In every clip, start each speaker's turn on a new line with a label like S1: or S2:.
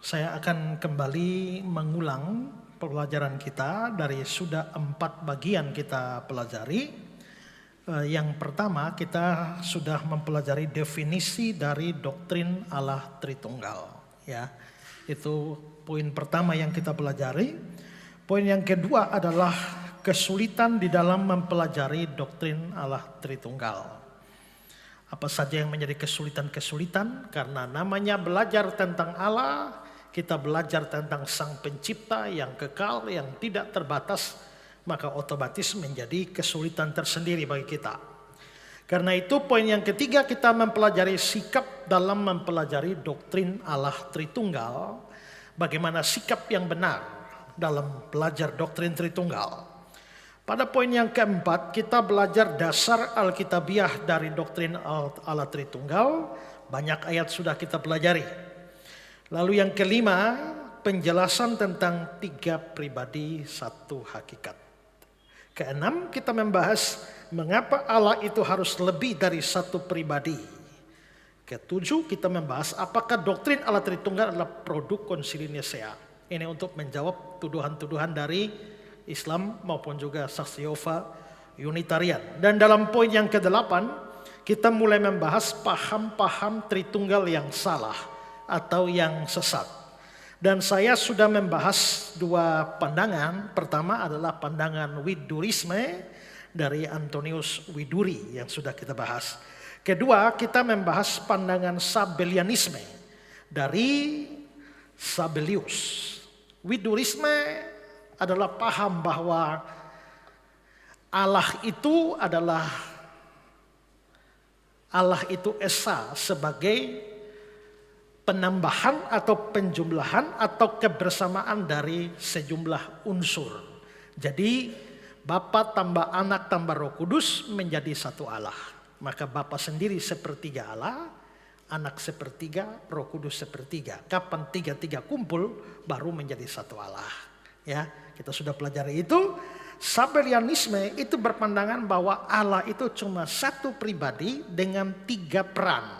S1: Saya akan kembali mengulang pelajaran kita dari sudah 4 bagian kita pelajari. Yang pertama kita sudah mempelajari definisi dari doktrin Allah Tritunggal. Ya, itu poin pertama yang kita pelajari. Poin yang kedua adalah kesulitan di dalam mempelajari doktrin Allah Tritunggal. Apa saja yang menjadi kesulitan-kesulitan? Karena namanya belajar tentang Allah, kita belajar tentang Sang Pencipta yang kekal, yang tidak terbatas, maka otomatis menjadi kesulitan tersendiri bagi kita. Karena itu poin yang ketiga kita mempelajari sikap dalam mempelajari doktrin Allah Tritunggal. Bagaimana sikap yang benar dalam belajar doktrin Tritunggal. Pada poin yang keempat, kita belajar dasar Alkitabiah dari doktrin Allah Tritunggal. Banyak ayat sudah kita pelajari. Lalu yang kelima, penjelasan tentang 3 pribadi, 1 hakikat. Keenam, kita membahas mengapa Allah itu harus lebih dari 1 pribadi. Ketujuh, kita membahas apakah doktrin Allah Tritunggal adalah produk Konsili Nisea. Ini untuk menjawab tuduhan-tuduhan dari Islam maupun juga Saksi Yehova Unitarian. Dan dalam poin yang ke-8 kita mulai membahas paham-paham Tritunggal yang salah atau yang sesat. Dan saya sudah membahas 2 pandangan. Pertama adalah pandangan Widurisme dari Antonius Widuri yang sudah kita bahas. Kedua, kita membahas pandangan Sabellianisme dari Sabellius. Widurisme adalah paham bahwa Allah itu esa sebagai penambahan atau penjumlahan atau kebersamaan dari sejumlah unsur. Jadi Bapa tambah Anak tambah Roh Kudus menjadi satu Allah. Maka Bapa sendiri sepertiga Allah, Anak sepertiga, Roh Kudus sepertiga. Kapan 3-3 kumpul baru menjadi satu Allah. Ya, kita sudah pelajari itu. Sabellianisme itu berpandangan bahwa Allah itu cuma 1 pribadi dengan 3 peran,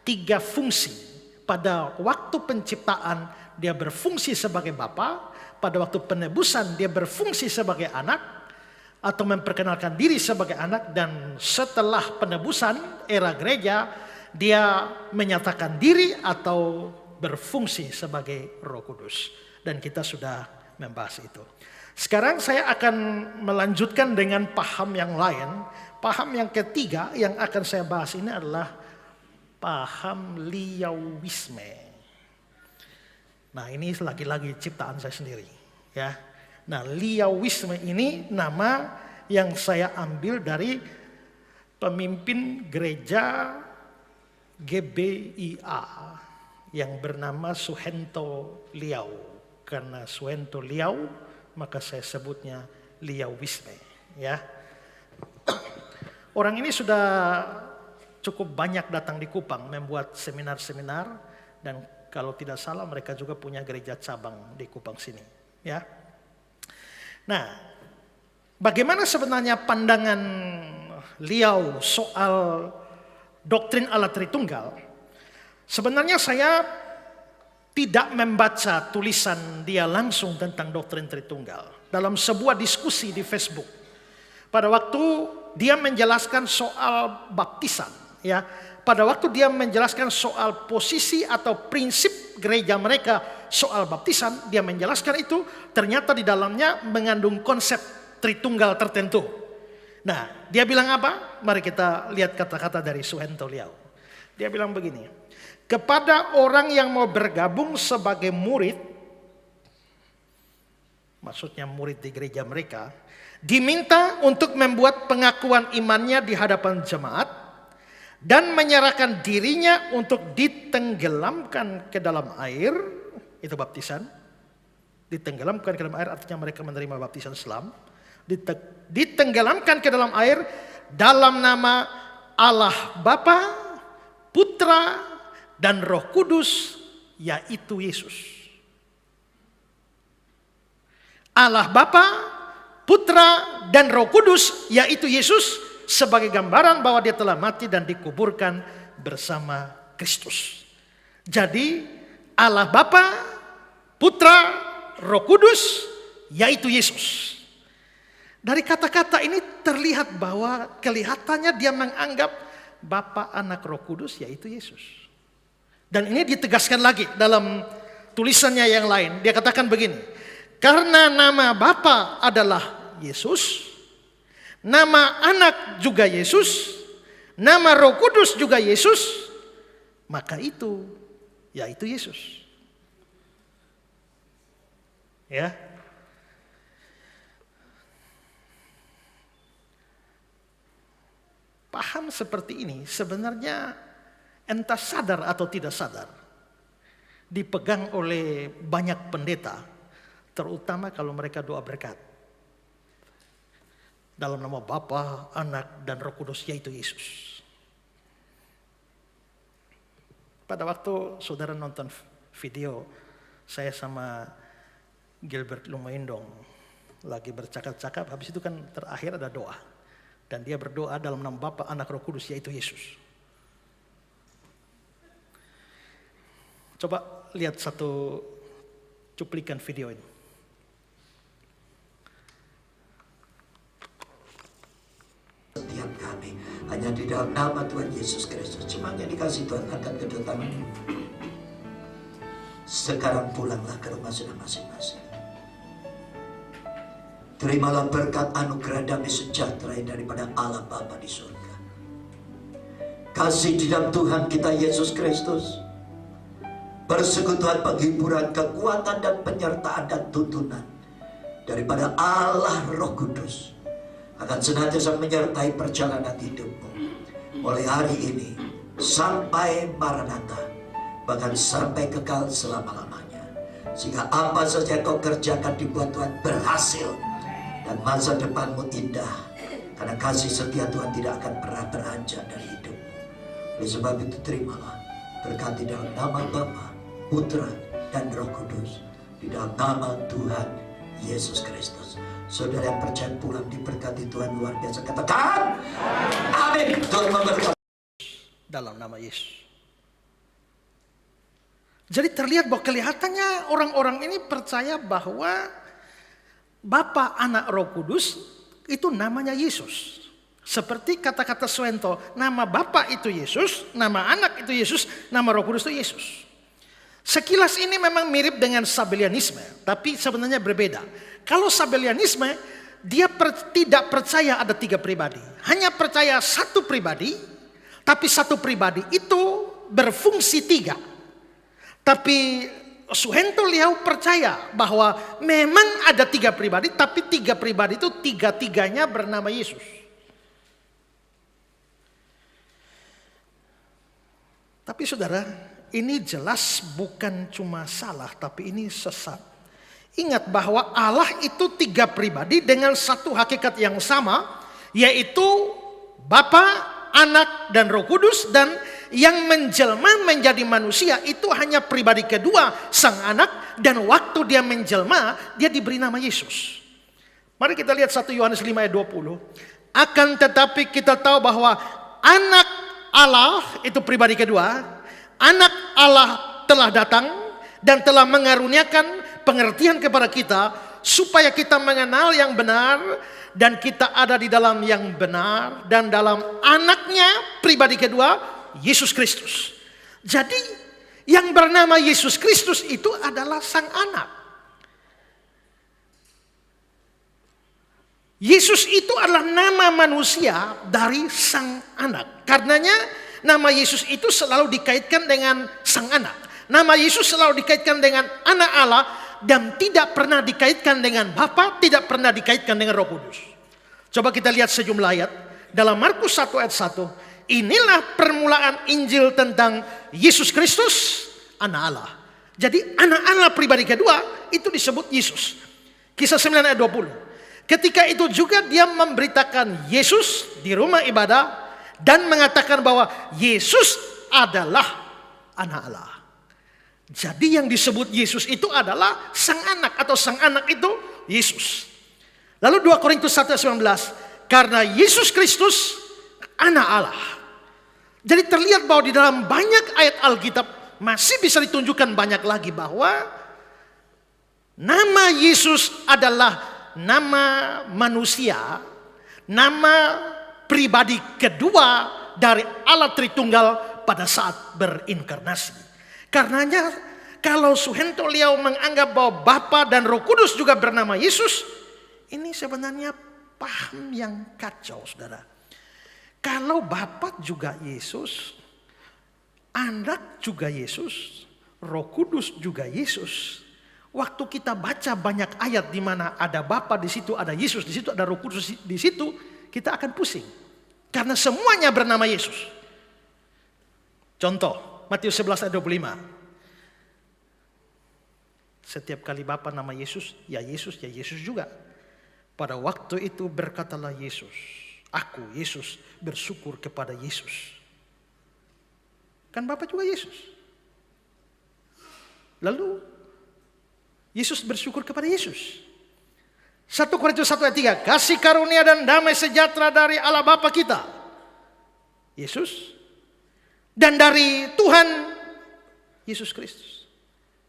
S1: 3 fungsi. Pada waktu penciptaan dia berfungsi sebagai Bapa, pada waktu penebusan dia berfungsi sebagai anak atau memperkenalkan diri sebagai anak, dan setelah penebusan era gereja dia menyatakan diri atau berfungsi sebagai Roh Kudus. Dan kita sudah membahas itu. Sekarang saya akan melanjutkan dengan paham yang lain. Paham yang ketiga yang akan saya bahas ini adalah paham Liawisme. Nah, ini lagi-lagi ciptaan saya sendiri, ya. Nah, Liawisme ini nama yang saya ambil dari pemimpin gereja GBIA yang bernama Suhento Liau. Karena Suhento Liau, maka saya sebutnya Liawisme, ya. Orang ini sudah cukup banyak datang di Kupang membuat seminar-seminar, dan kalau tidak salah mereka juga punya gereja cabang di Kupang sini, ya. Nah, bagaimana sebenarnya pandangan Liau soal doktrin Allah Tritunggal? Sebenarnya saya tidak membaca tulisan dia langsung tentang doktrin Tritunggal. Dalam sebuah diskusi di Facebook, pada waktu dia menjelaskan soal baptisan, ya, pada waktu dia menjelaskan soal posisi atau prinsip gereja mereka soal baptisan, dia menjelaskan itu ternyata di dalamnya mengandung konsep Tritunggal tertentu. Nah, dia bilang apa? Mari kita lihat kata-kata dari Suhento Liau. Dia bilang begini: kepada orang yang mau bergabung sebagai murid, maksudnya murid di gereja mereka, diminta untuk membuat pengakuan imannya di hadapan jemaat dan menyerahkan dirinya untuk ditenggelamkan ke dalam air. Itu baptisan. Ditenggelamkan ke dalam air artinya mereka menerima baptisan Islam. Ditenggelamkan ke dalam air dalam nama Allah Bapa, Putra, dan Roh Kudus, yaitu Yesus. Allah Bapa, Putra, dan Roh Kudus, yaitu Yesus, sebagai gambaran bahwa dia telah mati dan dikuburkan bersama Kristus. Jadi Allah Bapa, Putra, Roh Kudus, yaitu Yesus. Dari kata-kata ini terlihat bahwa kelihatannya dia menganggap Bapa, Anak, Roh Kudus, yaitu Yesus. Dan ini ditegaskan lagi dalam tulisannya yang lain. Dia katakan begini, karena nama Bapa adalah Yesus, nama Anak juga Yesus, nama Roh Kudus juga Yesus, maka itu yaitu Yesus. Ya. Paham seperti ini sebenarnya entah sadar atau tidak sadar dipegang oleh banyak pendeta, terutama kalau mereka doa berkat dalam nama Bapa, Anak, dan Roh Kudus, yaitu Yesus. Pada waktu saudara nonton video saya sama Gilbert Lumaindong lagi bercakap-cakap, habis itu kan terakhir ada doa. Dan dia berdoa dalam nama Bapa, Anak, Roh Kudus, yaitu Yesus. Coba lihat satu cuplikan video ini.
S2: Setiap kami hanya di dalam nama Tuhan Yesus Kristus. Semuanya dikasih Tuhan akan kedua tangan. Sekarang pulanglah ke rumah sudah masing-masing. Terimalah berkat anugerah damai sejahtera daripada Allah Bapa di surga. Kasih di dalam Tuhan kita Yesus Kristus, persekutuan, penghiburan, kekuatan, dan penyertaan dan tuntunan daripada Allah Roh Kudus akan senantiasa menyertai perjalanan hidupmu mulai hari ini sampai Maranatha, bahkan sampai kekal selama-lamanya. Sehingga apa saja kau kerjakan dibuat Tuhan berhasil, dan masa depanmu indah, karena kasih setia Tuhan tidak akan pernah beranjak dari hidupmu. Oleh sebab itu terimalah berkat di dalam nama Bapa, Putra, dan Roh Kudus, di dalam nama Tuhan Yesus Kristus. Saudara yang percaya pulang diberkati Tuhan luar biasa. Katakan amin. Tuhan memberkati.
S1: Dalam nama Yesus. Jadi terlihat bahwa kelihatannya orang-orang ini percaya bahwa Bapa, Anak, Roh Kudus itu namanya Yesus. Seperti kata-kata Swento, nama Bapa itu Yesus, nama Anak itu Yesus, nama Roh Kudus itu Yesus. Sekilas ini memang mirip dengan Sabellianisme, tapi sebenarnya berbeda. Kalau Sabellianisme, dia tidak percaya ada 3 pribadi. Hanya percaya satu pribadi, tapi satu pribadi itu berfungsi 3. Tapi Suhento Liau percaya bahwa memang ada 3 pribadi, tapi 3 pribadi itu 3-tiganya bernama Yesus. Tapi saudara, ini jelas bukan cuma salah, tapi ini sesat. Ingat bahwa Allah itu 3 pribadi dengan satu hakikat yang sama, yaitu Bapa, Anak, dan Roh Kudus, dan yang menjelma menjadi manusia itu hanya pribadi kedua, Sang Anak, dan waktu dia menjelma, dia diberi nama Yesus. Mari kita lihat 1 Yohanes 5 ayat 20. Akan tetapi kita tahu bahwa Anak Allah itu pribadi kedua, Anak Allah telah datang dan telah mengaruniakan pengertian kepada kita supaya kita mengenal yang benar dan kita ada di dalam yang benar dan dalam Anaknya pribadi kedua, Yesus Kristus. Jadi yang bernama Yesus Kristus itu adalah Sang Anak. Yesus itu adalah nama manusia dari Sang Anak. Karenanya nama Yesus itu selalu dikaitkan dengan Sang Anak. Nama Yesus selalu dikaitkan dengan Anak Allah dan tidak pernah dikaitkan dengan Bapa, tidak pernah dikaitkan dengan Roh Kudus. Coba kita lihat sejumlah ayat dalam Markus 1 ayat 1. Inilah permulaan Injil tentang Yesus Kristus, Anak Allah. Jadi Anak Allah pribadi kedua itu disebut Yesus. Kisah 9 ayat 20. Ketika itu juga dia memberitakan Yesus di rumah ibadah dan mengatakan bahwa Yesus adalah Anak Allah. Jadi yang disebut Yesus itu adalah Sang Anak, atau Sang Anak itu Yesus. Lalu 2 Korintus 1 ayat 19. Karena Yesus Kristus Anak Allah. Jadi terlihat bahwa di dalam banyak ayat Alkitab masih bisa ditunjukkan banyak lagi bahwa Nama Yesus adalah nama manusia, nama pribadi kedua dari Allah Tritunggal pada saat berinkarnasi. Karenanya kalau Suhento Liau menganggap bahwa Bapa dan Roh Kudus juga bernama Yesus, ini sebenarnya paham yang kacau, saudara. Kalau Bapa juga Yesus, Anak juga Yesus, Roh Kudus juga Yesus. Waktu kita baca banyak ayat di mana ada Bapa di situ, ada Yesus di situ, ada Roh Kudus di situ, kita akan pusing. Karena semuanya bernama Yesus. Contoh, Matius 11 ayat 25. Setiap kali Bapa nama Yesus, ya Yesus juga. Pada waktu itu berkatalah Yesus, aku Yesus bersyukur kepada Yesus. Kan Bapa juga Yesus. Lalu Yesus bersyukur kepada Yesus. 1 Korintus 1 ayat 3. Kasih karunia dan damai sejahtera dari Allah Bapa kita, Yesus, dan dari Tuhan Yesus Kristus.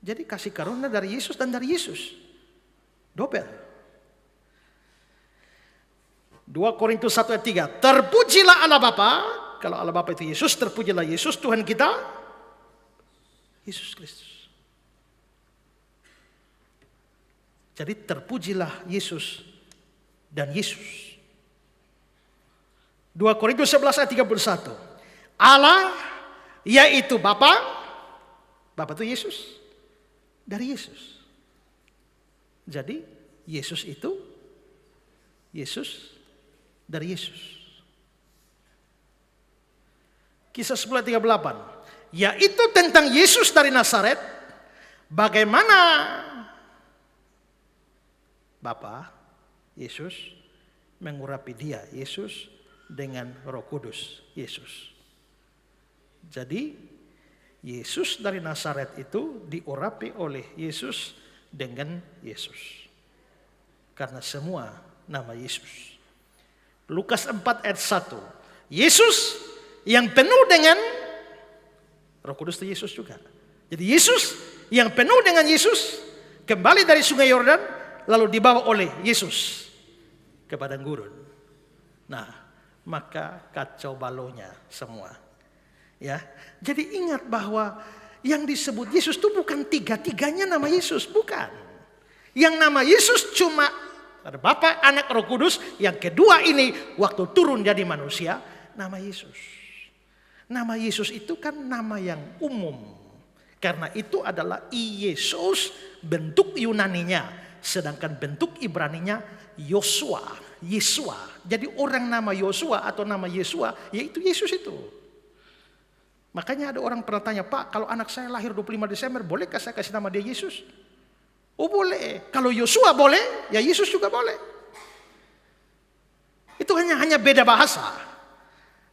S1: Jadi kasih karunia dari Yesus dan dari Yesus. Double. 2 Korintus 1 ayat 3. Terpujilah Allah Bapa. Kalau Allah Bapa itu Yesus, terpujilah Yesus Tuhan kita, Yesus Kristus. Jadi terpujilah Yesus dan Yesus. 2 Korintus 11 ayat 31. Allah yaitu Bapa. Bapa itu Yesus. Dari Yesus. Jadi Yesus itu Yesus dari Yesus. Kisah 10 ayat 38. Yaitu tentang Yesus dari Nazaret. Bagaimana Bapa, Yesus, mengurapi dia, Yesus, dengan Roh Kudus, Yesus. Jadi, Yesus dari Nazaret itu diurapi oleh Yesus dengan Yesus. Karena semua nama Yesus. Lukas 4 ayat 1. Yesus yang penuh dengan Roh Kudus itu Yesus juga. Jadi Yesus yang penuh dengan Yesus kembali dari Sungai Yordan, lalu dibawa oleh Yesus ke padang gurun. Nah, maka kacau balonya semua. Ya, jadi ingat bahwa yang disebut Yesus itu bukan tiga-tiganya nama Yesus, bukan. Yang nama Yesus cuma ada Bapa, Anak, Roh Kudus. Yang kedua ini waktu turun jadi manusia, nama Yesus. Nama Yesus itu kan nama yang umum. Karena itu adalah Yesus bentuk Yunaninya. Sedangkan bentuk Ibraninya Yosua, Yesua. Jadi orang nama Yosua atau nama Yesua, yaitu Yesus itu. Makanya ada orang pernah tanya, Pak, kalau anak saya lahir 25 Desember, bolehkah saya kasih nama dia Yesus? Oh boleh. Kalau Yosua boleh, ya Yesus juga boleh. Itu hanya beda bahasa.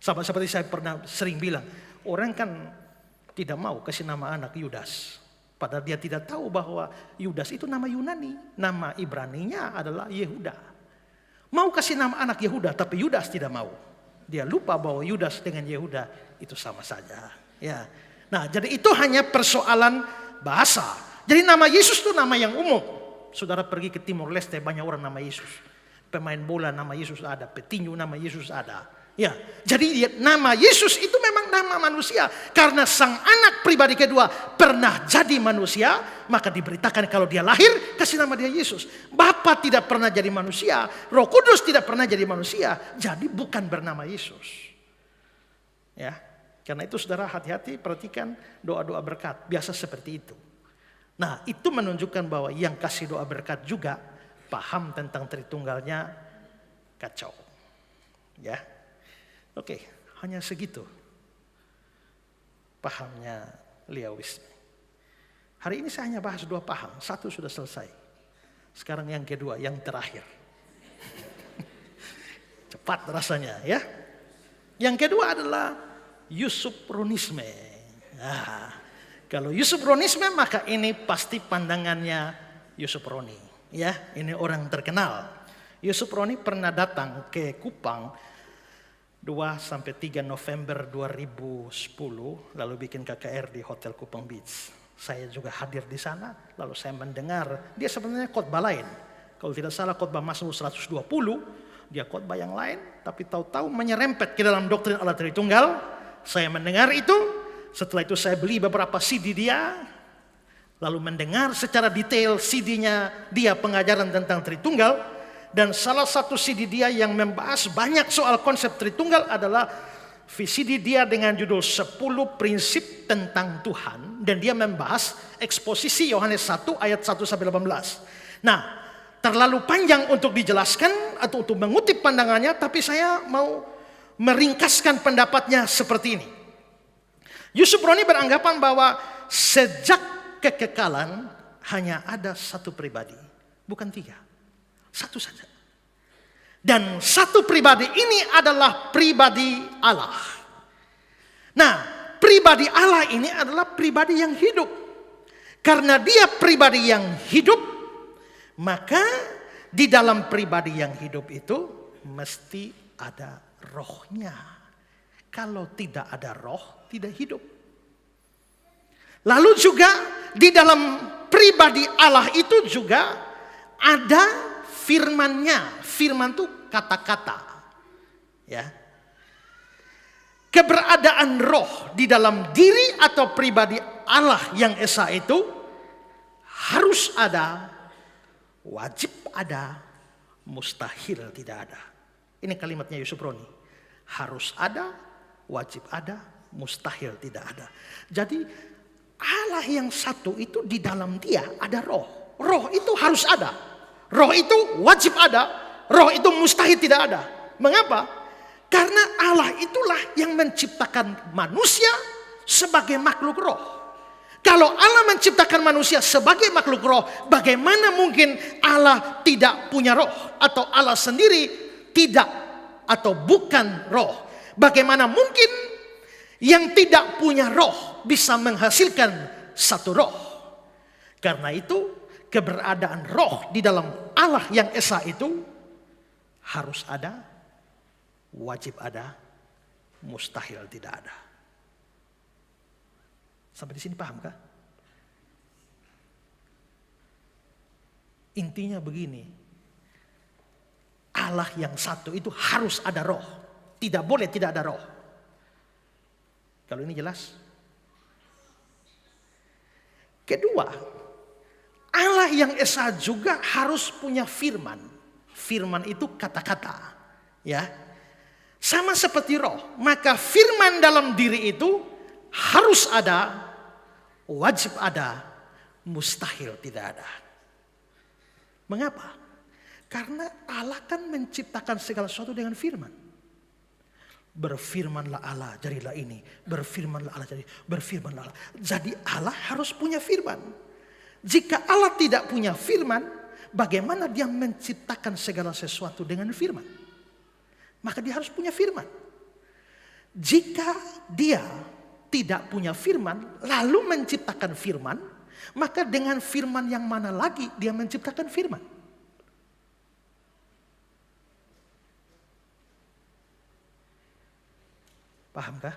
S1: Sama seperti saya pernah sering bilang, orang kan tidak mau kasih nama anak Yudas. Padahal dia tidak tahu bahwa Yudas itu nama Yunani. Nama Ibraninya adalah Yehuda. Mau kasih nama anak Yehuda, tapi Yudas tidak mau. Dia lupa bahwa Yudas dengan Yehuda itu sama saja. Ya. Nah, jadi itu hanya persoalan bahasa. Jadi nama Yesus itu nama yang umum. Saudara pergi ke Timor Leste, banyak orang nama Yesus. Pemain bola nama Yesus ada, petinju nama Yesus ada. Ya, jadi nama Yesus itu memang nama manusia. Karena sang anak pribadi kedua pernah jadi manusia, maka diberitakan kalau dia lahir, kasih nama dia Yesus. Bapa tidak pernah jadi manusia, Roh Kudus tidak pernah jadi manusia, jadi bukan bernama Yesus. Ya, karena itu saudara hati-hati, perhatikan doa-doa berkat, biasa seperti itu. Nah, itu menunjukkan bahwa yang kasih doa berkat juga paham tentang Tritunggalnya kacau. Ya. Oke, hanya segitu pahamnya Liawisme. Hari ini saya hanya bahas 2 paham, 1 sudah selesai. Sekarang yang kedua, yang terakhir. Cepat rasanya ya. Yang kedua adalah Yusupronisme. Nah, kalau Yusupronisme maka ini pasti pandangannya Yusuproni. Ya, ini orang terkenal. Yusuproni pernah datang ke Kupang 2-3 November 2010 lalu bikin KKR di Hotel Kupang Beach. Saya juga hadir di sana, lalu saya mendengar dia sebenarnya khotbah lain. Kalau tidak salah khotbah Mazmur 120, dia khotbah yang lain, tapi tahu-tahu menyerempet ke dalam doktrin Allah Tritunggal. Saya mendengar itu, setelah itu saya beli beberapa CD dia, lalu mendengar secara detail CD-nya dia pengajaran tentang Tritunggal. Dan salah satu CD dia yang membahas banyak soal konsep Tritunggal adalah VCD dia dengan judul 10 prinsip tentang Tuhan. Dan dia membahas eksposisi Yohanes 1 ayat 1-18. Nah, terlalu panjang untuk dijelaskan atau untuk mengutip pandangannya. Tapi saya mau meringkaskan pendapatnya seperti ini. Yusuf Roni beranggapan bahwa sejak kekekalan hanya ada satu pribadi. Bukan tiga. Satu saja. Dan satu pribadi ini adalah pribadi Allah. Nah, pribadi Allah ini adalah pribadi yang hidup. Karena dia pribadi yang hidup, maka di dalam pribadi yang hidup itu mesti ada rohnya. Kalau tidak ada roh, tidak hidup. Lalu juga di dalam pribadi Allah itu juga ada firman-Nya. Firman itu kata-kata. Ya. Keberadaan roh di dalam diri atau pribadi Allah yang esa itu harus ada, wajib ada, mustahil tidak ada. Ini kalimatnya Yusuf Roni. Harus ada, wajib ada, mustahil tidak ada. Jadi Allah yang satu itu di dalam dia ada roh. Roh itu harus ada. Roh itu wajib ada. Roh itu mustahil tidak ada. Mengapa? Karena Allah itulah yang menciptakan manusia sebagai makhluk roh. Kalau Allah menciptakan manusia sebagai makhluk roh, bagaimana mungkin Allah tidak punya roh? Atau Allah sendiri tidak atau bukan roh? Bagaimana mungkin yang tidak punya roh bisa menghasilkan satu roh? Karena itu keberadaan roh di dalam Allah yang esa itu harus ada, wajib ada, mustahil tidak ada. Sampai di sini paham kah? Intinya begini. Allah yang satu itu harus ada roh. Tidak boleh tidak ada roh. Kalau ini jelas. Kedua, Allah yang esa juga harus punya firman. Firman itu kata-kata, ya, sama seperti roh. Maka firman dalam diri itu harus ada, wajib ada, mustahil tidak ada. Mengapa? Karena Allah kan menciptakan segala sesuatu dengan firman. Berfirmanlah Allah, jadilah ini. Berfirmanlah Allah, jadi berfirmanlah Allah. Jadi Allah harus punya firman. Jika Allah tidak punya firman, bagaimana dia menciptakan segala sesuatu dengan firman? Maka dia harus punya firman. Jika dia tidak punya firman, lalu menciptakan firman, maka dengan firman yang mana lagi dia menciptakan firman? Pahamkah?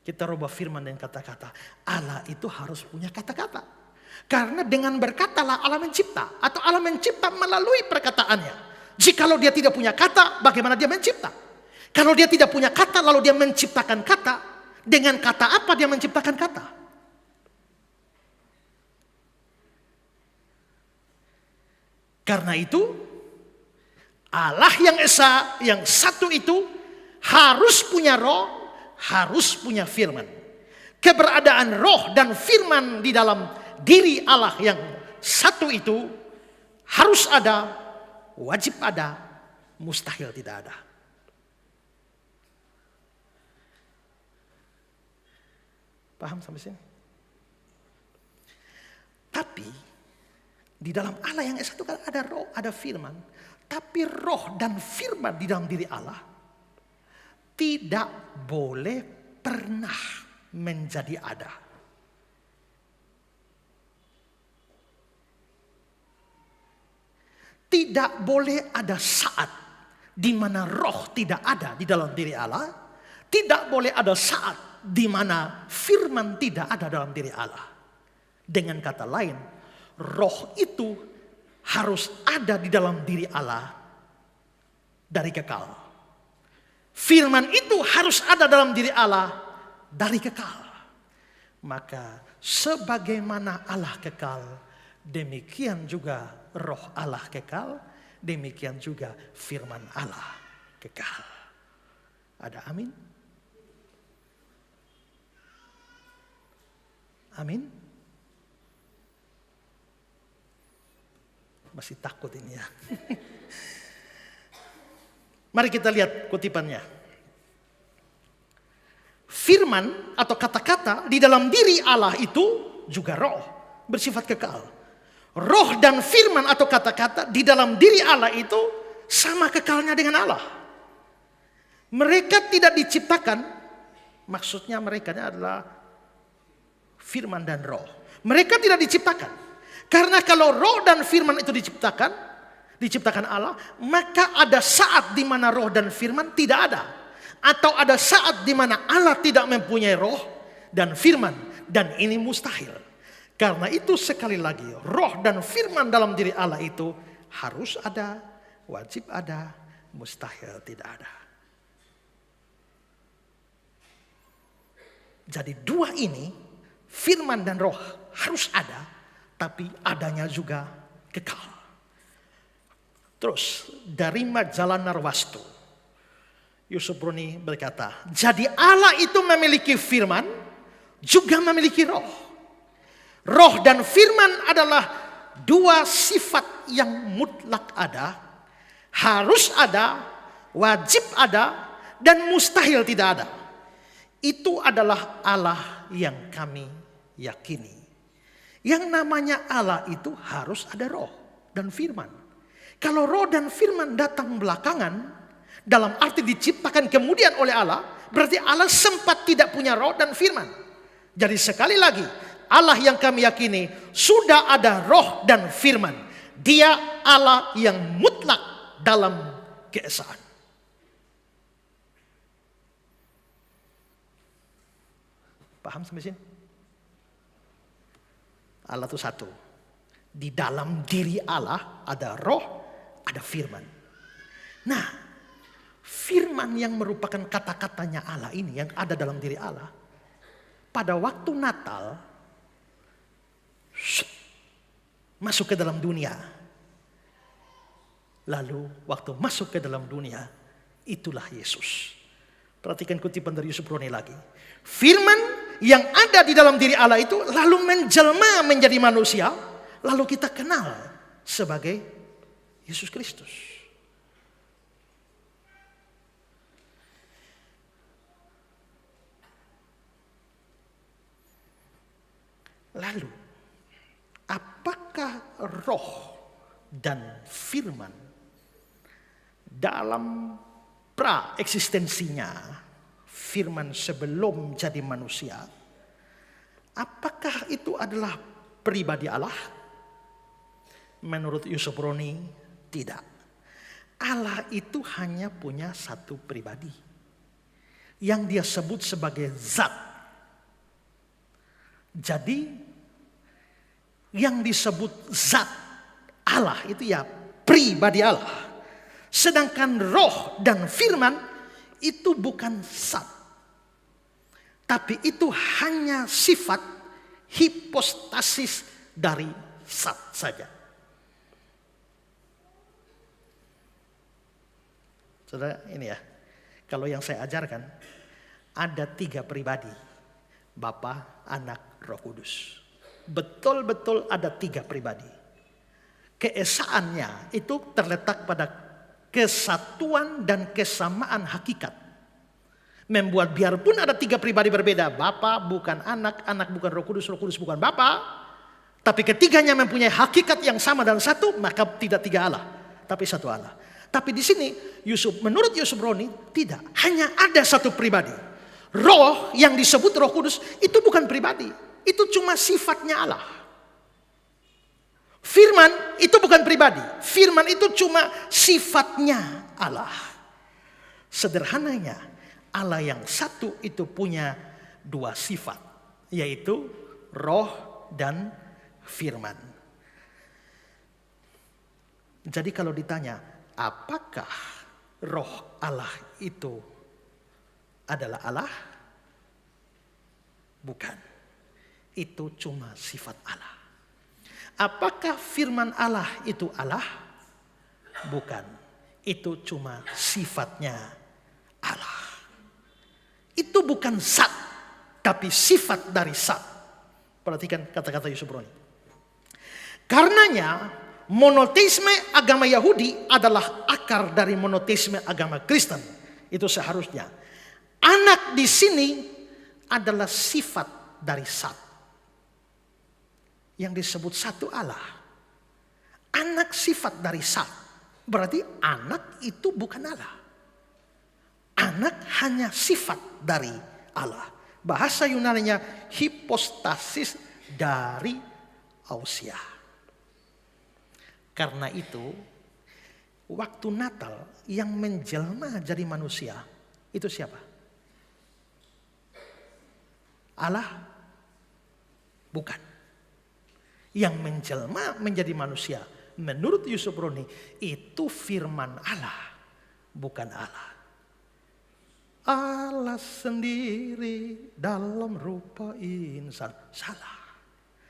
S1: Kita rubah firman dan kata-kata. Allah itu harus punya kata-kata. Karena dengan berkatalah Allah mencipta. Atau Allah mencipta melalui perkataannya. Jikalau dia tidak punya kata, bagaimana dia mencipta? Kalau dia tidak punya kata, lalu dia menciptakan kata. Dengan kata apa dia menciptakan kata? Karena itu, Allah yang esa, yang satu itu, harus punya roh, harus punya firman. Keberadaan roh dan firman di dalam diri Allah yang satu itu harus ada, wajib ada, mustahil tidak ada. Paham sampai sini? Tapi di dalam Allah yang esa itu kan ada roh, ada firman. Tapi roh dan firman di dalam diri Allah tidak boleh pernah menjadi ada. Tidak boleh ada saat di mana roh tidak ada di dalam diri Allah. Tidak boleh ada saat di mana firman tidak ada dalam diri Allah. Dengan kata lain, roh itu harus ada di dalam diri Allah dari kekal. Firman itu harus ada dalam diri Allah dari kekal. Maka sebagaimana Allah kekal, demikian juga roh Allah kekal, demikian juga firman Allah kekal. Ada amin? Amin? Masih takut ini ya. Mari kita lihat kutipannya. Firman atau kata-kata di dalam diri Allah itu juga roh, bersifat kekal. Roh dan firman atau kata-kata di dalam diri Allah itu sama kekalnya dengan Allah. Mereka tidak diciptakan, maksudnya mereka adalah firman dan roh. Mereka tidak diciptakan. Karena kalau roh dan firman itu diciptakan Allah, maka ada saat di mana roh dan firman tidak ada. Atau ada saat di mana Allah tidak mempunyai roh dan firman. Dan ini mustahil. Karena itu sekali lagi, roh dan firman dalam diri Allah itu harus ada, wajib ada, mustahil tidak ada. Jadi dua ini, firman dan roh harus ada. Tapi adanya juga kekal. Terus dari majalah Narwastu, Yusuf Bruni berkata, jadi Allah itu memiliki firman, juga memiliki roh. Roh dan firman adalah dua sifat yang mutlak ada, harus ada, wajib ada, dan mustahil tidak ada. Itu adalah Allah yang kami yakini. Yang namanya Allah itu harus ada roh dan firman. Kalau roh dan firman datang belakangan, dalam arti diciptakan kemudian oleh Allah, berarti Allah sempat tidak punya roh dan firman. Jadi sekali lagi, Allah yang kami yakini sudah ada roh dan firman. Dia Allah yang mutlak dalam keesaan. Paham sampai sini? Allah itu satu. Di dalam diri Allah ada roh, ada firman. Nah, firman yang merupakan kata-katanya Allah ini yang ada dalam diri Allah. Pada waktu Natal, masuk ke dalam dunia. Lalu waktu masuk ke dalam dunia, itulah Yesus. Perhatikan kutipan dari Yusuf Bruni lagi. Firman yang ada di dalam diri Allah itu lalu menjelma menjadi manusia, lalu kita kenal sebagai Yesus Kristus. Lalu, apakah roh dan firman dalam pra-eksistensinya, firman sebelum jadi manusia, apakah itu adalah pribadi Allah? Menurut Yusuf Bruni, tidak. Allah itu hanya punya satu pribadi yang dia sebut sebagai zat. Jadi yang disebut zat Allah itu ya pribadi Allah. Sedangkan roh dan firman itu bukan zat, tapi itu hanya sifat hipostasis dari zat saja. Saudara, ini ya, kalau yang saya ajarkan ada 3 pribadi, Bapa, Anak, Roh Kudus. Betul-betul ada 3 pribadi. Keesaannya itu terletak pada kesatuan dan kesamaan hakikat. Membuat biarpun ada 3 pribadi berbeda, Bapa bukan Anak, Anak bukan Roh Kudus bukan Bapa, tapi ketiganya mempunyai hakikat yang sama dan satu, maka tidak 3 Allah, tapi satu Allah. Tapi di sini menurut Yusuf Bruni tidak, hanya ada satu pribadi. Roh yang disebut Roh Kudus itu bukan pribadi, itu cuma sifatnya Allah. Firman itu bukan pribadi, firman itu cuma sifatnya Allah. Sederhananya, Allah yang satu itu punya dua sifat, yaitu roh dan firman. Jadi kalau ditanya, apakah roh Allah itu adalah Allah? Bukan. Itu cuma sifat Allah. Apakah firman Allah itu Allah? Bukan. Itu cuma sifatnya Allah. Itu bukan zat, tapi sifat dari zat. Perhatikan kata-kata Yusuf Roni. Karenanya monoteisme agama Yahudi adalah akar dari monoteisme agama Kristen. Itu seharusnya. Anak di sini adalah sifat dari zat. Yang disebut satu Allah. Anak sifat dari zat. Berarti anak itu bukan Allah. Anak hanya sifat dari Allah. Bahasa Yunaninya hipostasis dari ousia. Karena itu, waktu Natal yang menjelma jadi manusia, itu siapa? Allah? Bukan. Yang menjelma menjadi manusia, menurut Yusuf Roni, itu firman Allah, bukan Allah. Allah sendiri dalam rupa insan. Salah.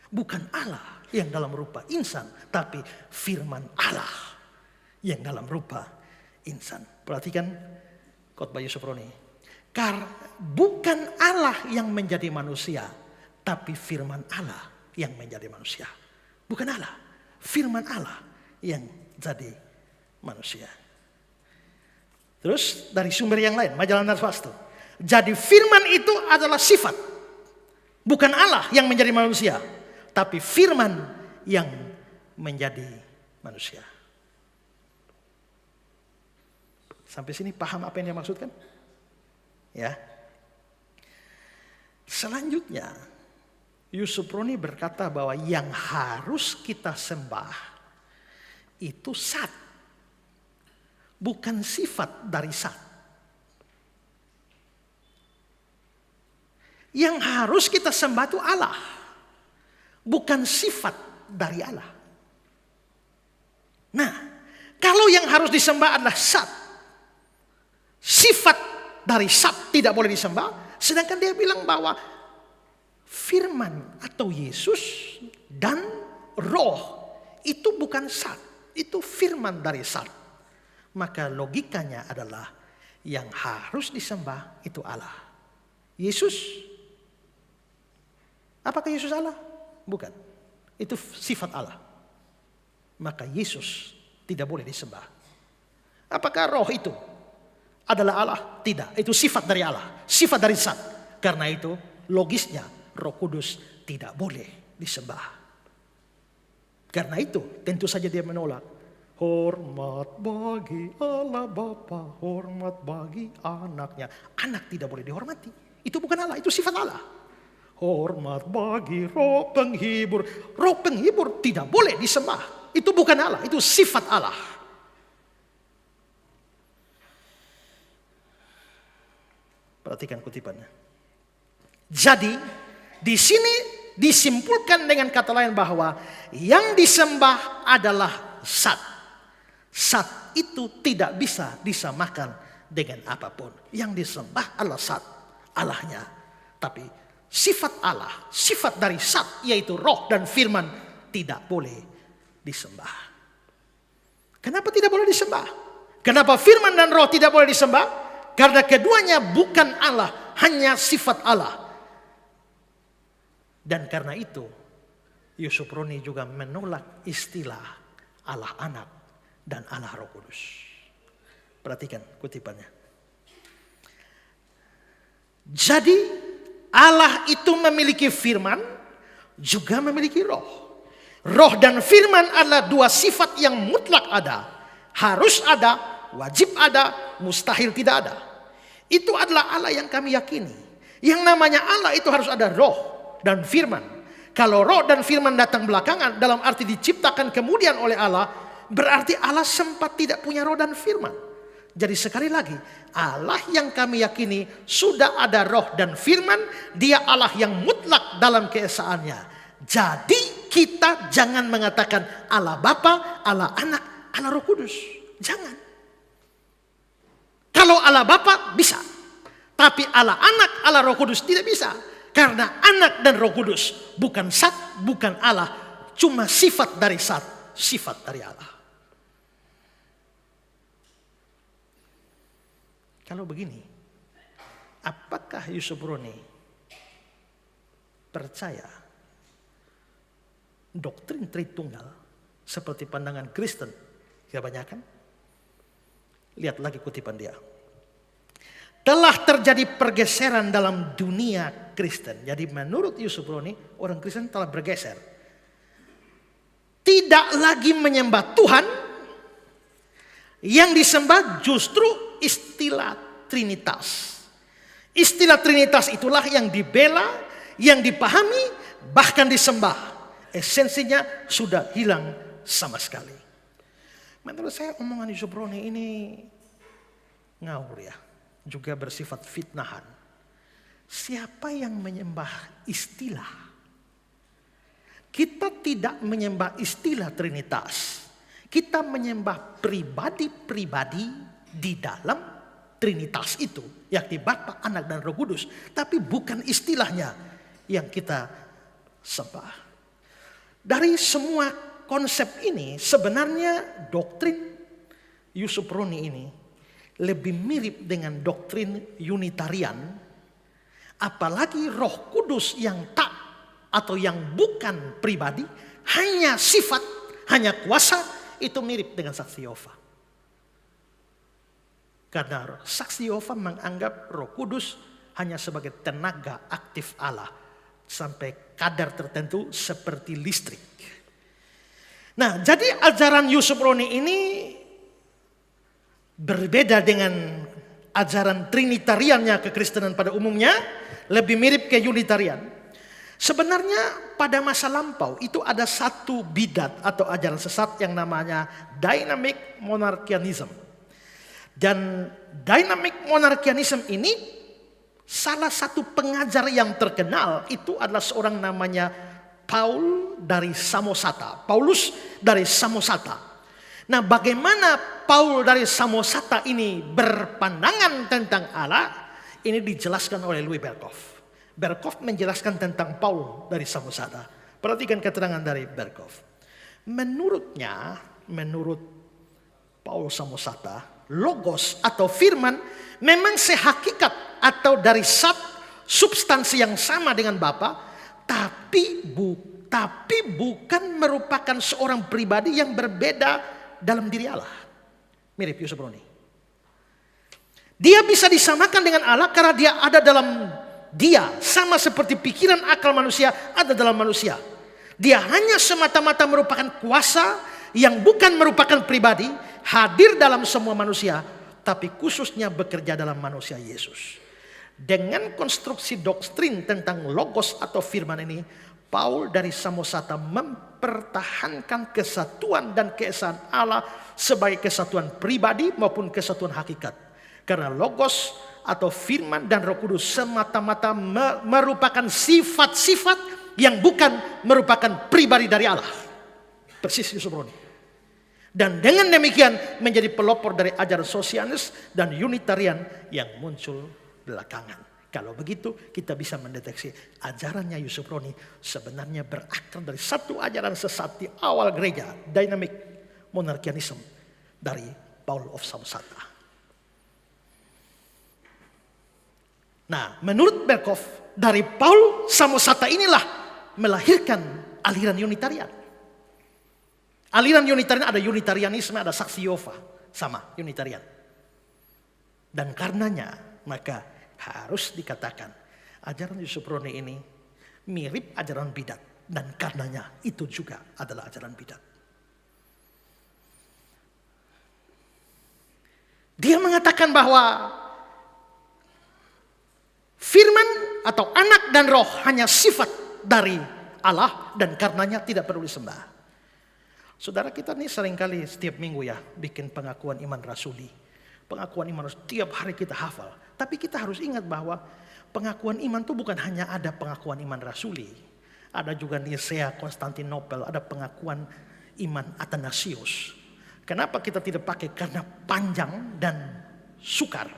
S1: Bukan Allah yang dalam rupa insan, tapi firman Allah yang dalam rupa insan. Perhatikan khotbah Yusuf Roni. Karena bukan Allah yang menjadi manusia, tapi firman Allah yang menjadi manusia. Bukan Allah, firman Allah yang jadi manusia. Terus dari sumber yang lain, majalah Narwastu. Jadi firman itu adalah sifat. Bukan Allah yang menjadi manusia, tapi firman yang menjadi manusia. Sampai sini paham apa yang dia maksudkan? Ya. Selanjutnya, Yusuf Roni berkata bahwa yang harus kita sembah itu zat. Bukan sifat dari zat. Yang harus kita sembah itu Allah. Bukan sifat dari Allah. Nah, kalau yang harus disembah adalah zat. Sifat dari zat tidak boleh disembah. Sedangkan dia bilang bahwa firman atau Yesus dan roh itu bukan zat. Itu firman dari zat. Maka logikanya adalah yang harus disembah itu Allah. Yesus, apakah Yesus Allah? Bukan. Itu sifat Allah. Maka Yesus tidak boleh disembah. Apakah roh itu adalah Allah? Tidak. Itu sifat dari Allah. Sifat dari zat. Karena itu logisnya Roh Kudus tidak boleh disembah. Karena itu tentu saja dia menolak. Hormat bagi Allah Bapa, hormat bagi anaknya. Anak tidak boleh dihormati. Itu bukan Allah, itu sifat Allah. Hormat bagi roh penghibur. Roh penghibur tidak boleh disembah. Itu bukan Allah, itu sifat Allah. Perhatikan kutipannya. Jadi, di sini disimpulkan dengan kata lain bahwa yang disembah adalah zat. Zat itu tidak bisa disamakan dengan apapun. Yang disembah adalah zat, Allahnya. Tapi sifat Allah, sifat dari zat yaitu roh dan firman tidak boleh disembah. Kenapa tidak boleh disembah? Kenapa firman dan roh tidak boleh disembah? Karena keduanya bukan Allah, hanya sifat Allah. Dan karena itu Yusuf Roni juga menolak istilah Allah anak dan Allah Roh Kudus. Perhatikan kutipannya. Jadi Allah itu memiliki firman, juga memiliki roh. Roh dan firman adalah dua sifat yang mutlak ada. Harus ada, wajib ada, mustahil tidak ada. Itu adalah Allah yang kami yakini. Yang namanya Allah itu harus ada roh dan firman. Kalau roh dan firman datang belakangan, dalam arti diciptakan kemudian oleh Allah, berarti Allah sempat tidak punya roh dan firman. Jadi sekali lagi, Allah yang kami yakini sudah ada roh dan firman, dia Allah yang mutlak dalam keesaannya. Jadi kita jangan mengatakan Allah Bapa, Allah Anak, Allah Roh Kudus. Jangan. Kalau Allah Bapa bisa. Tapi Allah Anak, Allah Roh Kudus tidak bisa. Karena Anak dan Roh Kudus bukan zat, bukan Allah. Cuma sifat dari zat, sifat dari Allah. Kalau begini, apakah Yusuf Roni percaya doktrin Tritunggal seperti pandangan Kristen kebanyakan? Lihat lagi kutipan dia. Telah terjadi pergeseran dalam dunia Kristen. Jadi menurut Yusuf Roni, orang Kristen telah bergeser. Tidak lagi menyembah Tuhan, yang disembah justru istilah Trinitas. Istilah Trinitas itulah yang dibela, yang dipahami, bahkan disembah. Esensinya sudah hilang sama sekali. Menurut saya omongan Yusuf Roni ini ngawur ya. Juga bersifat fitnahan. Siapa yang menyembah istilah? Kita tidak menyembah istilah Trinitas. Kita menyembah pribadi-pribadi di dalam Trinitas itu, yakni Bapa, Anak, dan Roh Kudus. Tapi bukan istilahnya yang kita sembah. Dari semua konsep ini sebenarnya doktrin Yusuf Roni ini lebih mirip dengan doktrin Unitarian. Apalagi Roh Kudus yang tak atau yang bukan pribadi, hanya sifat, hanya kuasa, itu mirip dengan saksi Yehova. Karena saksi Yehova menganggap Roh Kudus hanya sebagai tenaga aktif Allah sampai kadar tertentu seperti listrik. Nah, jadi ajaran Yusuf Roni ini berbeda dengan ajaran Trinitariannya kekristenan pada umumnya, lebih mirip ke Unitarian. Sebenarnya pada masa lampau itu ada satu bidat atau ajaran sesat yang namanya Dynamic Monarchianism. Dan Dynamic Monarchianism ini salah satu pengajar yang terkenal itu adalah seorang namanya Paulus dari Samosata. Nah, bagaimana Paul dari Samosata ini berpandangan tentang Allah, ini dijelaskan oleh Louis Berkhof. Berkhof menjelaskan tentang Paul dari Samosata. Perhatikan keterangan dari Berkhof. Menurut Paul Samosata, logos atau firman memang sehakikat atau dari substansi yang sama dengan Bapa, tapi bukan merupakan seorang pribadi yang berbeda dalam diri Allah. Mirip Yusuf Roni. Dia bisa disamakan dengan Allah karena dia ada dalam dia, sama seperti pikiran akal manusia ada dalam manusia. Dia hanya semata-mata merupakan kuasa yang bukan merupakan pribadi, hadir dalam semua manusia, tapi khususnya bekerja dalam manusia Yesus. Dengan konstruksi doktrin tentang logos atau firman ini, Paul dari Samosata mempertahankan kesatuan dan keesaan Allah sebagai kesatuan pribadi maupun kesatuan hakikat. Karena logos atau firman dan Roh Kudus semata-mata merupakan sifat-sifat yang bukan merupakan pribadi dari Allah. Persis Yusuf Roni. Dan dengan demikian menjadi pelopor dari ajaran sosialis dan Unitarian yang muncul belakangan. Kalau begitu kita bisa mendeteksi ajarannya Yusuf Roni sebenarnya berakar dari satu ajaran sesat di awal gereja, Dynamic Monarchianism dari Paul of Samosata. Nah, menurut Berkhof, dari Paul Samosata inilah melahirkan aliran Unitarian. Aliran Unitarian ada Unitarianisme, ada saksi Yehova, sama Unitarian. Dan karenanya maka harus dikatakan ajaran Yusuf Roni ini mirip ajaran bidat. Dan karenanya itu juga adalah ajaran bidat. Dia mengatakan bahwa firman atau anak dan roh hanya sifat dari Allah dan karenanya tidak perlu disembah. Saudara kita nih seringkali setiap minggu ya bikin pengakuan iman rasuli. Pengakuan iman harus tiap hari kita hafal. Tapi kita harus ingat bahwa pengakuan iman itu bukan hanya ada pengakuan iman rasuli. Ada juga Nisea, Konstantinopel, ada pengakuan iman Athanasius. Kenapa kita tidak pakai? Karena panjang dan sukar.